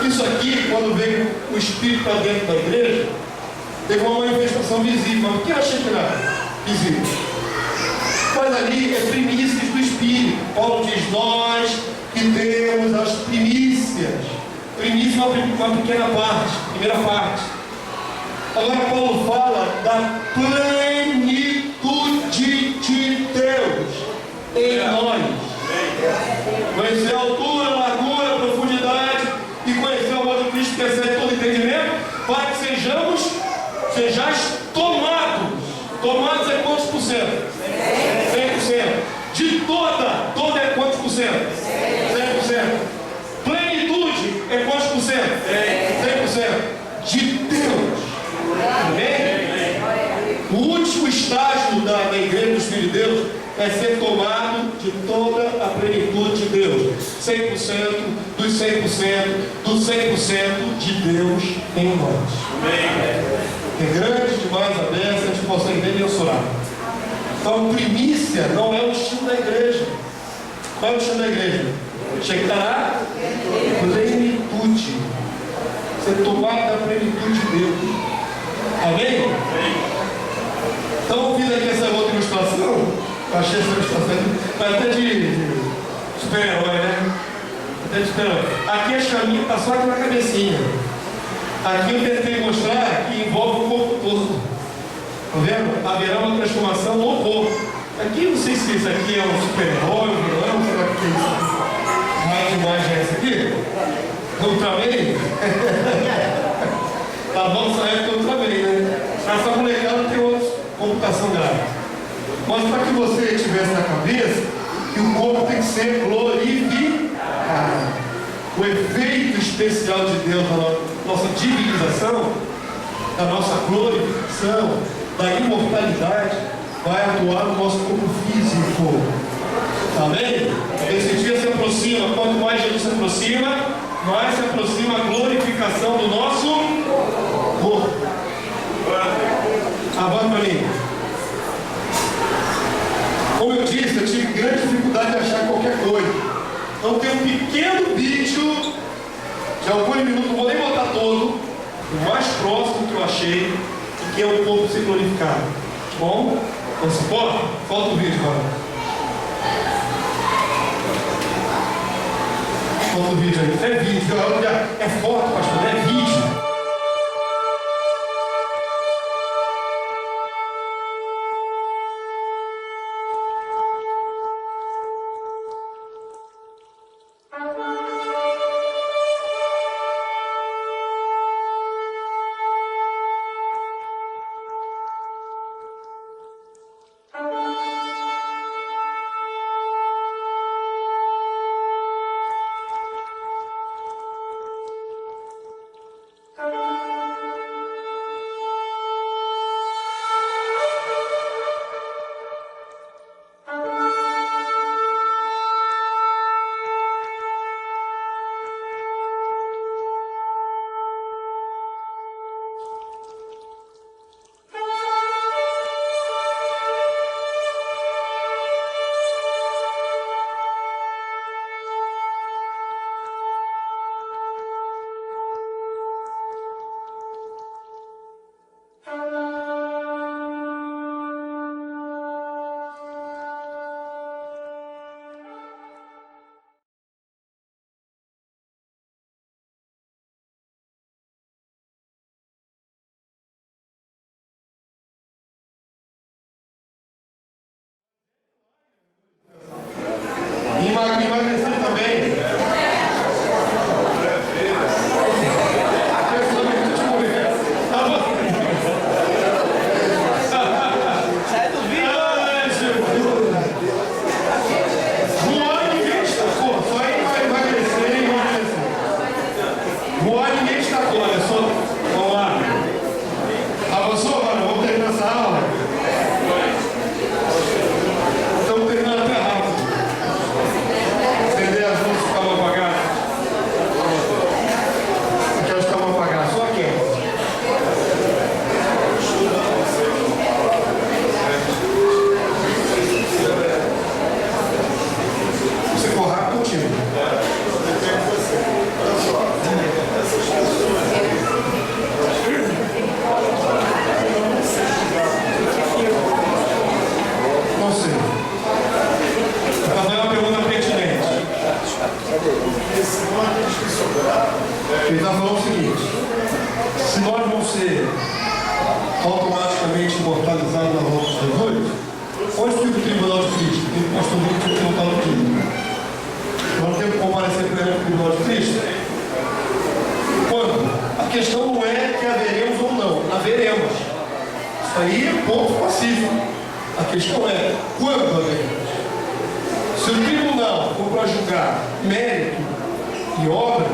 Isso aqui, quando veio o Espírito para dentro da igreja, teve uma manifestação visível. Mas por que eu achei que era visível? Mas ali é primícias do Espírito. Paulo diz, nós que temos as primícias. Primícia é uma pequena parte, primeira parte. Agora Paulo fala da plenitude de Deus em nós. Conhecer a altura, a largura, a profundidade e conhecer o amor de Cristo que excede todo entendimento, para que sejais tomados. Tomados é quantos por cento? 100%. De toda é quantos por cento? 100%. Plenitude é quantos por cento? 100%. De Deus. Amém? O último estágio da igreja dos filhos de Deus é ser tomado de toda a plenitude de Deus. 100% dos 100% do 100% de Deus em nós. É grande demais a bênção, a gente consegue ver e mensurar. Então, primícia não é o estilo da igreja. Qual é o estilo da igreja? Chegar à plenitude. Ser tomado da plenitude de Deus. Amém? Então, ouvindo aqui essa outra ilustração, eu achei essa ilustração até de super-herói, né? Até de super-herói. Aqui a chaminha está só aqui na cabecinha. Aqui eu tentei mostrar que envolve o corpo todo. Está vendo? Haverá uma transformação no corpo. Aqui não sei se isso aqui é um super-herói, um vilão, será que é isso? Mais imagem é essa aqui? Ultraman? Na nossa época eu também, né? Essa molecada tem outra computação gráfica. Mas para que você tivesse na cabeça que o corpo tem que ser glorificado. O efeito especial de Deus na nossa divinização, da nossa glorificação, da imortalidade, vai atuar no nosso corpo físico. Amém? Esse dia se aproxima. Quanto mais Jesus se aproxima, mais se aproxima a glorificação do nosso corpo. Avança para mim. Como eu disse, eu tive grande dificuldade de achar qualquer coisa. Então tem um pequeno vídeo de alguns minutos, não vou nem botar todo, o mais próximo que eu achei, que é o corpo ser glorificado. Tá bom? Vamos embora? Falta o vídeo agora. Falta o vídeo aí. É vídeo, é foto, pastor, é vídeo. Emagrecer também. Sai do vídeo. Voar ninguém destacou, só emagrecer e emagrecer. Voar ninguém destacou, olha só. Vamos lá. Avançou, mano? Vamos terminar essa aula? Estamos terminando até rápido. Acender as luzes que estavam apagadas. Aquelas que estavam apagadas, só aquelas. Você for rápido, contigo. Não sei. Vou fazer uma pergunta pertinente. Ele está falando o seguinte: se nós vamos ser automaticamente imortalizados na volta de Jesus, onde fica o tribunal de Cristo? Tem o pastor Vitor que não está no tribunal. Nós temos que comparecer perante o tribunal de Cristo? Quando? A questão não é que haveremos ou não, haveremos. Isso aí é ponto pacífico. A questão é quando haveremos. Se o tribunal for para julgar mérito e obras,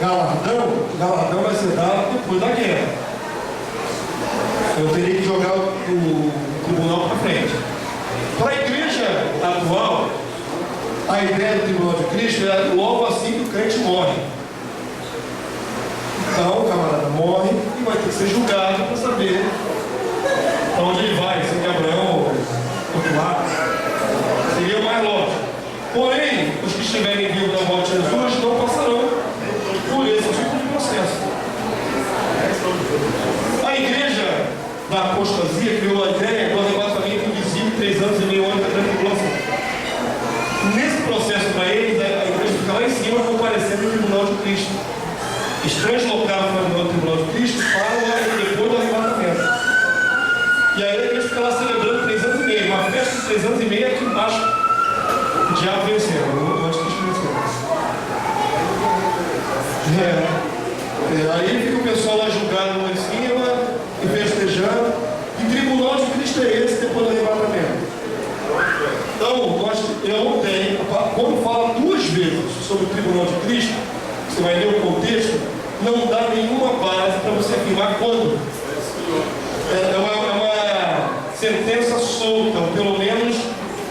o galardão vai ser dado depois da guerra. Eu teria que jogar o tribunal para frente. Para a igreja atual, a ideia do tribunal de Cristo é logo assim que o crente morre. Então o camarada morre e vai ter que ser julgado para saber para onde ele vai, se é Abraão ou outro lado. Seria o mais lógico. Porém, os que estiverem vivos na volta de Jesus não passarão por esse tipo de processo. A igreja da apostasia criou a ideia do arrebatamento invisível 3 anos e meio antes da tribulação. Nesse processo, para eles, a igreja fica lá em cima comparecendo no tribunal de Cristo. Eles translocaram para o tribunal de Cristo para depois do arrebatamento. E aí a igreja fica lá celebrando 3 anos e meio. Uma festa de 3 anos e meio aqui embaixo. O diabo venceu, o anticristo venceu. Aí fica o pessoal lá julgado lá em cima e festejando. Que tribunal de Cristo é esse depois do arrebatamento? eu não tenho, quando fala duas vezes sobre o tribunal de Cristo, você vai ler o contexto, não dá nenhuma base para você afirmar quando. É uma sentença solta, ou pelo menos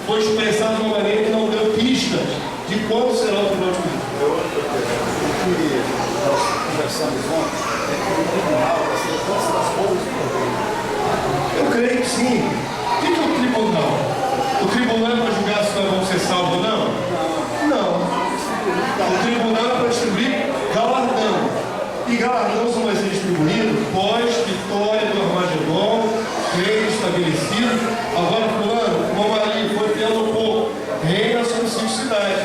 foi expressada de uma maneira que não deu pistas de quando será o tribunal de Cristo. O que nós conversamos ontem é que o tribunal vai ser todas as coisas do governo. Eu creio que sim. O que é o tribunal? O tribunal é para julgar se nós vamos ser salvos ou não? Não. O tribunal é para distribuir galardão. E galardão só vai ser distribuído pós-vitória do Armagedon, reino estabelecido. Agora, fulano, como Maria foi tendo um pouco, reina sobre 5 cidades.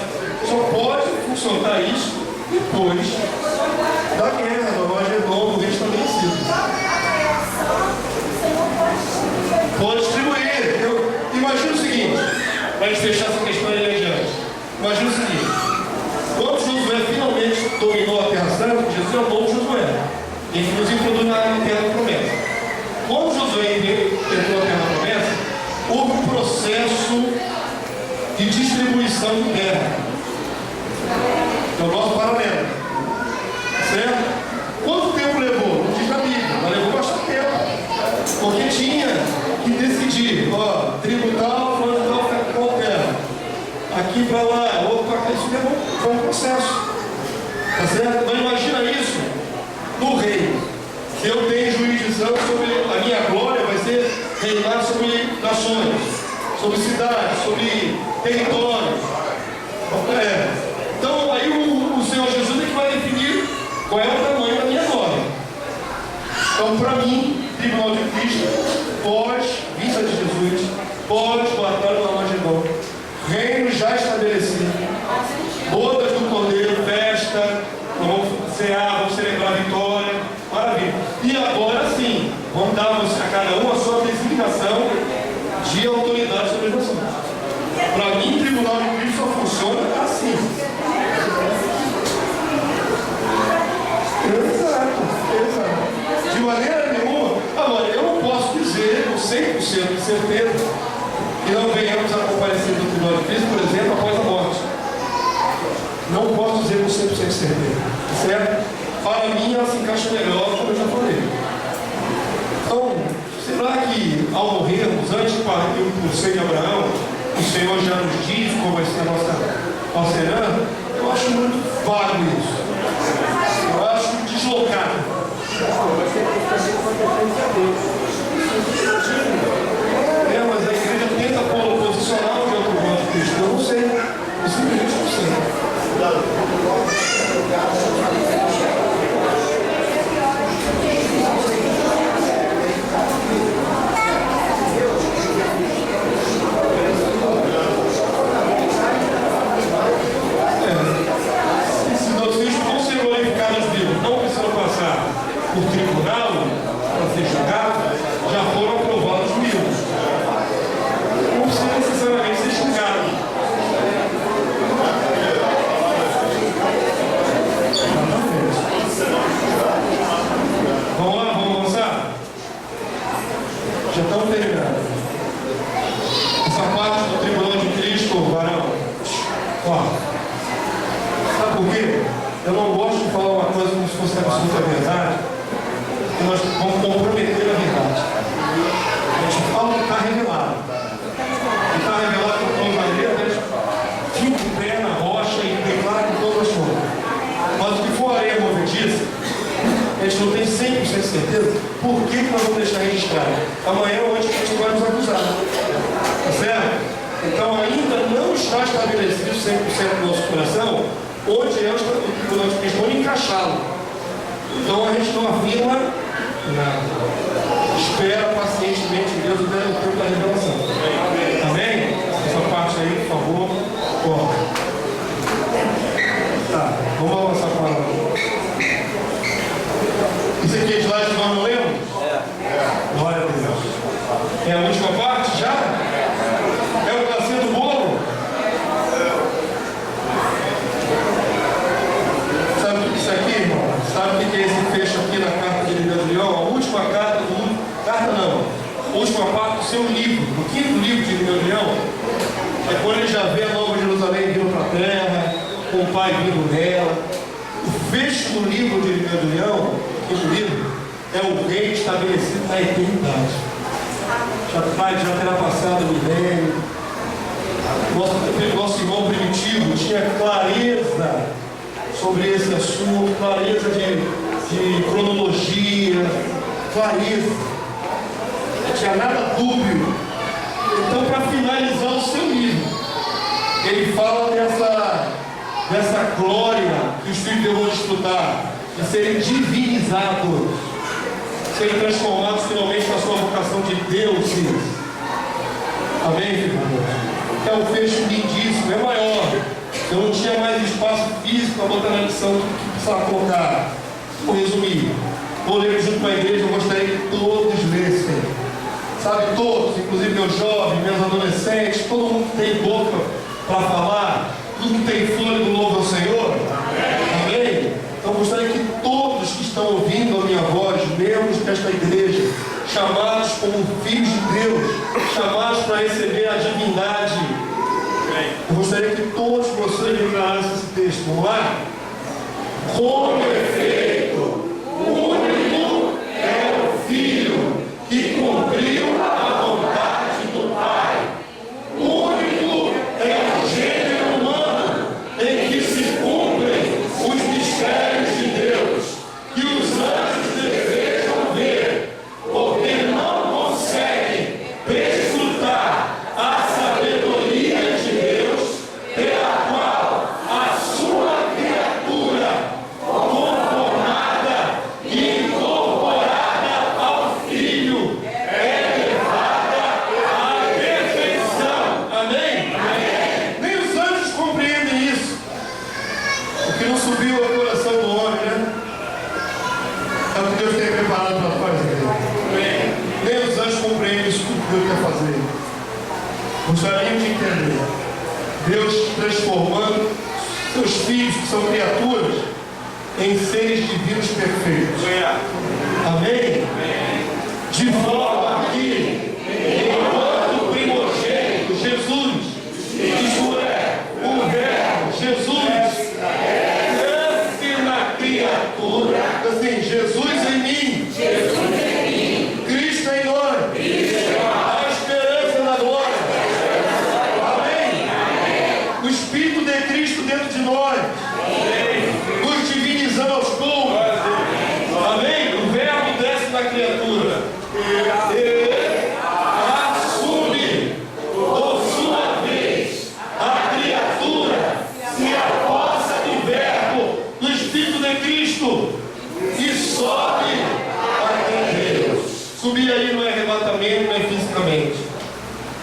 Só pode funcionar isso depois da guerra do Armagedon, do reino estabelecido. Pode distribuir. Imagina o seguinte, para a gente fechar essa questão aí adiante. Imagina o seguinte, quando Josué finalmente dominou a Terra Santa, Jesus é o novo Josué. Ele nos introduz na Terra da Promessa. Quando Josué entrou na Terra da Promessa, houve um processo de distribuição de terra. É o nosso paralelo. Certo? Quanto tempo levou? Não diz a Bíblia, mas levou bastante tempo. Porque tinha que decidir, tributal, fulano tal, fica com terra. Aqui para lá, outro para cá, isso foi um processo. Tá certo? Mas imagina isso no reino. Eu tenho jurisdição sobre a minha glória, vai ser reinar sobre nações, sobre cidades, sobre territórios. Então aí o Senhor Jesus é que vai definir qual é o tamanho da minha glória. Então, para mim, Tribunal de Cristo, pós-vinda de Jesus, pós-batalha do Armagedon, reino já estabelecido, bodas do Cordeiro, festa, vamos cear, vamos celebrar a vitória, maravilha. E agora sim, vamos dar a cada um a sua designação de autoridade sobre as nações. Para mim, Tribunal de Cristo só funciona assim. Exato. De maneira nenhuma, agora eu não posso dizer com 100% de certeza que não venhamos a comparecer do Tribunal de Cristo, por exemplo, após a morte. Não posso dizer com 100% de certeza. Certo? Para mim, ela se encaixa melhor, como eu já falei. Então, será que ao morrermos, antes de partir por ser de Abraão, o Senhor já nos diz como vai ser a nossa herança? Eu acho muito vago isso. Eu acho deslocado. Mas a igreja tenta pôr posicional de outro modo de Cristo. Eu não sei. Eu simplesmente não sei. Se meus filhos vão ser glorificados vivos, não precisam passar por tribunal para ser julgados, já foram aprovados vivos. Não precisa necessariamente ser julgados. Vamos lá, vamos avançar? Já estamos terminando. Essa parte do Tribunal de Cristo, varão. Sabe por quê? Eu não gosto de falar uma coisa como se fosse absoluta verdade, porque nós vamos comprometer a verdade. A gente fala que está revelado. E está revelado com todas as letras, fica o pé na rocha e declara com todas as forças. Mas o que for areia movediça, a gente não tem 100% de certeza, por que nós vamos deixar registrado? Amanhã ou antes a gente vai nos acusar. Tá certo? Então ainda não está estabelecido 100% do nosso coração onde é o Tribunal de Cristo, onde encaixá-lo. Então a gente não afirma nada. Espera pacientemente Deus até o tempo da revelação. Amém? Essa parte aí, por favor, corta. Tá, vamos avançar para lá. Isso aqui é slide que nós não lemos? Glória a Deus. É a última parte já? É o pedacinho do bolo? Sabe o que é isso aqui, irmão? Sabe o que é esse fecho aqui na carta de Leão? A última carta do... Carta não. A última parte do seu livro, do 5º livro de Leão, é quando ele ele já vê a Nova Jerusalém vindo para a terra, com o Pai vindo nela. O fecho do livro de Irmã do Leão, o livro, é o rei estabelecido na eternidade. Já terá passado o milênio. Nosso irmão primitivo tinha clareza sobre esse assunto, clareza de cronologia, clareza. Não tinha nada dúbio. Então, para finalizar o seu livro, ele fala dessa glória que os filhos deverão desfrutar, de serem divinizados, serem transformados finalmente na sua vocação de deuses. Amém, irmãos? É um fecho lindíssimo, é maior. Eu não tinha mais espaço físico para botar na lição que precisava colocar. Vou resumir. Vou ler junto com a igreja, eu gostaria que todos lessem. Sabe, todos, inclusive meus jovens, meus adolescentes, todo mundo que tem boca para falar, tudo que tem fôlego louva ao Senhor. Amém? Então eu gostaria que todos que estão ouvindo a minha voz, membros desta igreja, chamados como filhos de Deus, chamados para receber a divindade, eu gostaria que todos vocês declarassem esse texto. Vamos lá? Com efeito, o único é o Filho que cumpriu a vontade do Pai. O único é o gênero humano em que se cumprem os mistérios de Deus, que os anjos desejam ver, porque não conseguem desfrutar a sabedoria de Deus, pela qual a sua criatura, conformada e incorporada ao Filho, é levada à perfeição. Amém? Amém? Nem os anjos compreendem isso. O que não subiu ao coração do homem, né? É o que Deus tem preparado para fazer. Nem os anjos compreendem isso que Deus quer fazer. Gostariam de entender. Deus transformando seus filhos, que são criaturas, em seres divinos perfeitos. Amém? De forma que, enquanto primogênito, Jesus, isto é, o Verbo, Jesus, nasce na criatura, assim, Jesus em mim, Cristo em nós, a esperança na glória. Amém? O Espírito de Cristo dentro de nós, nos divinizando aos poucos. Amém? O Verbo desce na criatura. Ele assume, por sua vez, a criatura se aposta do Verbo, do Espírito de Cristo, e sobe até Deus. Subir aí não é arrebatamento, não é fisicamente.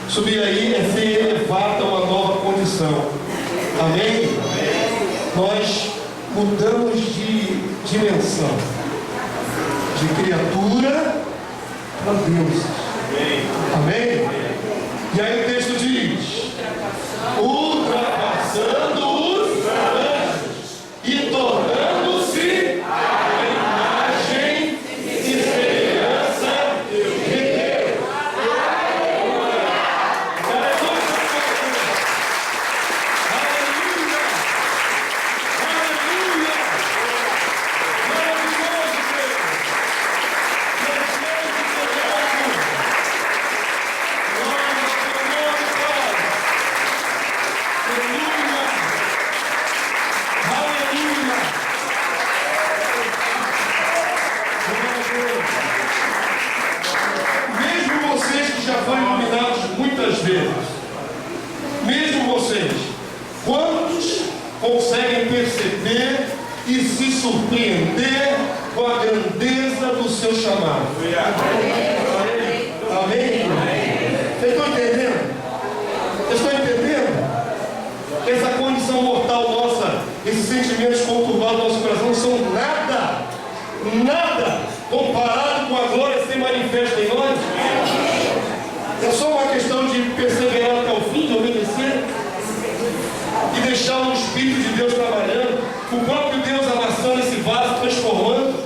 Subir aí é ser elevado a uma nova condição. Amém? Nós mudamos de dimensão, de criatura para Deus. Amém? E aí o texto diz: ultrapassando os anjos e tornando-se a imagem e semelhança de Deus. Aleluia! Mesmo vocês que já foram iluminados muitas vezes, mesmo vocês, quantos conseguem perceber e se surpreender com a grandeza do seu chamado? Amém? Vocês estão entendendo? Vocês estão entendendo? Essa condição mortal nossa, esses sentimentos conturbados do nosso coração não são nada comparado com a glória que se manifesta em nós. É só uma questão de perseverar até o fim, de obedecer e deixar o Espírito de Deus trabalhando, o próprio Deus amassando esse vaso, transformando.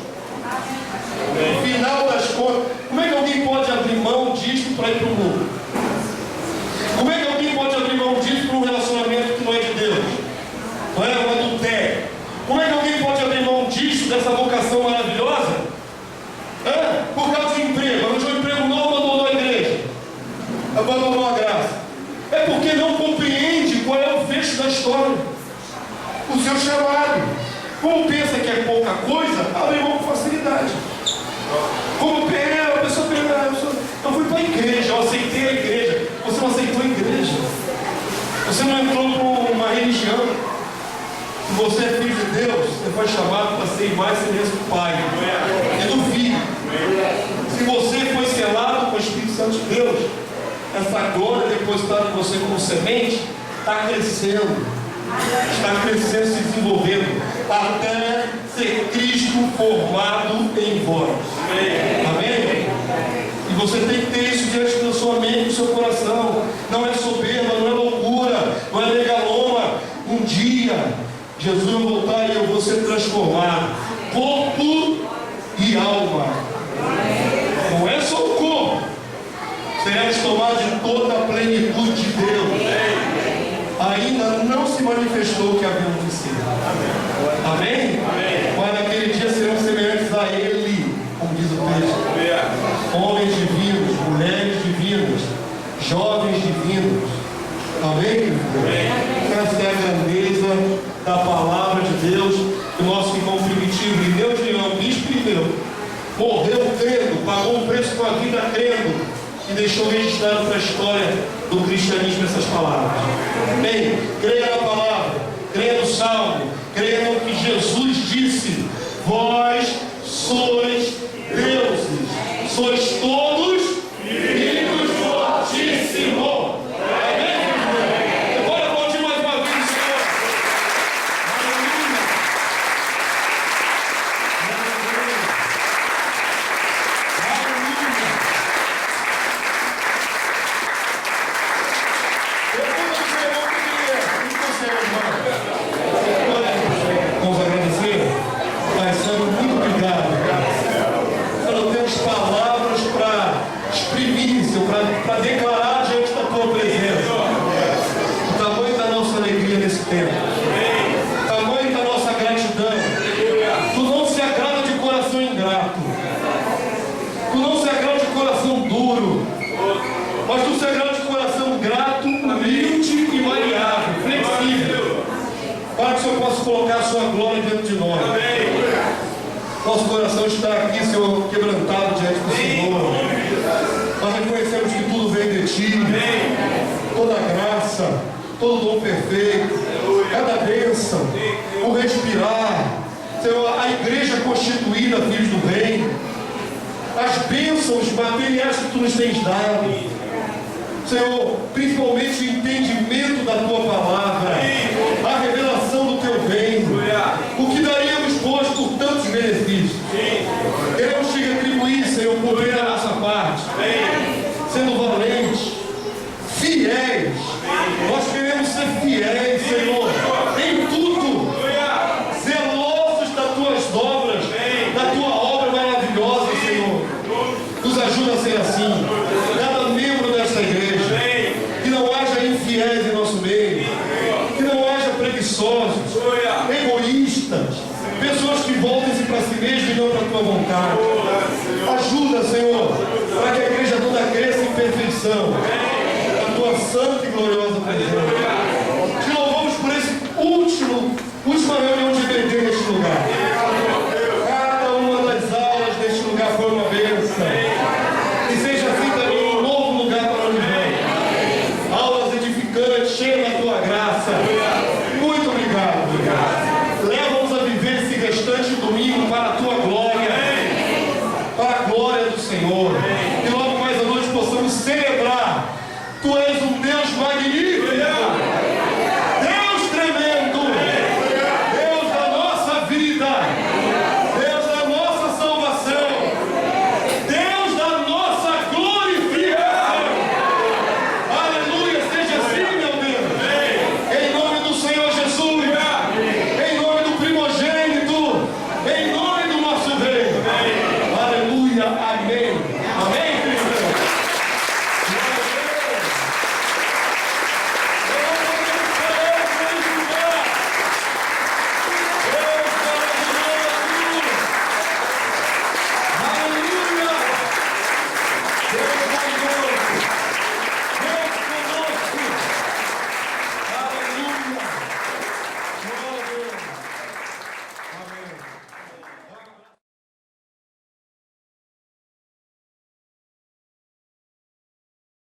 No final das contas, como é que alguém pode abrir mão disso para ir para o mundo? Como é que alguém pode abrir mão disso para um relacionamento abandonou a graça? É porque não compreende qual é o fecho da história, o seu chamado. Como pensa que é pouca coisa, abre mão com facilidade. Como a pessoa pensa, eu fui para a igreja, eu aceitei a igreja. Você não aceitou a igreja. Você não entrou para uma religião. Se você é filho de Deus, você foi chamado para ser mais semelhante do Pai e do Filho. Se você foi selado com o Espírito Santo de Deus, essa glória depositada em você como semente está crescendo. Está crescendo, se desenvolvendo, até ser Cristo formado em vós. Amém? E você tem que ter isso diante da sua mente e do seu coração. Não é soberba, não é loucura, não é legaloma. Um dia Jesus vai voltar e eu vou ser transformado, corpo e alma. Não é só o corpo. Seremos tomados de toda a plenitude de Deus. Ainda não se manifestou o que havíamos de ser. Amém? Mas naquele dia serão semelhantes a Ele, como diz o texto. Homens divinos, mulheres divinas, jovens divinos. Amém? Essa é a grandeza da palavra de Deus. O nosso irmão primitivo, Irineu de Leão, bispo Irineu, morreu crendo, pagou um preço com a vida crendo, e deixou registrado para a história do cristianismo essas palavras. Bem, creia na palavra, creia no Salmo, creia no que Jesus disse: vós sois deuses, sois todos filhos do Altíssimo. Amém? Agora aplaudir mais uma vez o Senhor. Vamos agradecer? Pai Santo, muito obrigado. Nós não temos palavras para exprimir isso, para declarar diante da tua presença o tamanho da nossa alegria nesse tempo, o tamanho da nossa gratidão. Tu não se agrada de coração ingrato, tu não se agrada de coração duro, mas tu se agrada de coração grato, humilde e maleável, flexível, para que o Senhor possa colocar a sua glória dentro de nós. Nosso coração está aqui, Senhor, quebrantado diante do Senhor. Nós reconhecemos que tudo vem de Ti, toda graça, todo dom perfeito, cada bênção, o respirar, Senhor, a igreja constituída, filhos do reino, as bênçãos materiais que Tu nos tens dado, Senhor, principalmente o entendimento da Tua palavra, a revelação do Teu reino, o que daríamos, pois, por tantos benefícios. Queremos Te retribuir, Senhor, por ver a nossa parte, sendo valentes, fiéis. Nós queremos ser fiéis, Senhor, em tudo, zelosos das Tuas obras, da Tua obra maravilhosa, Senhor. Nos ajuda a ser assim. Cada membro desta igreja, que não haja infiéis em nosso meio, que não haja preguiçosos, egoístas, pessoas que voltem-se para si mesmos e não para a Tua vontade. Ajuda, Senhor, para que a igreja toda cresça em perfeição, a Tua santa e gloriosa presença. Te louvamos por esse última reunião de EBD neste lugar. Cada uma das aulas deste lugar foi uma bênção. E seja assim também um novo lugar para onde vem. Aulas edificantes, cheias da Tua graça. Muito obrigado. Leva-nos a viver esse restante domingo para a Tua glória, para a glória do Senhor. E logo mais à noite possamos celebrar. Tu és o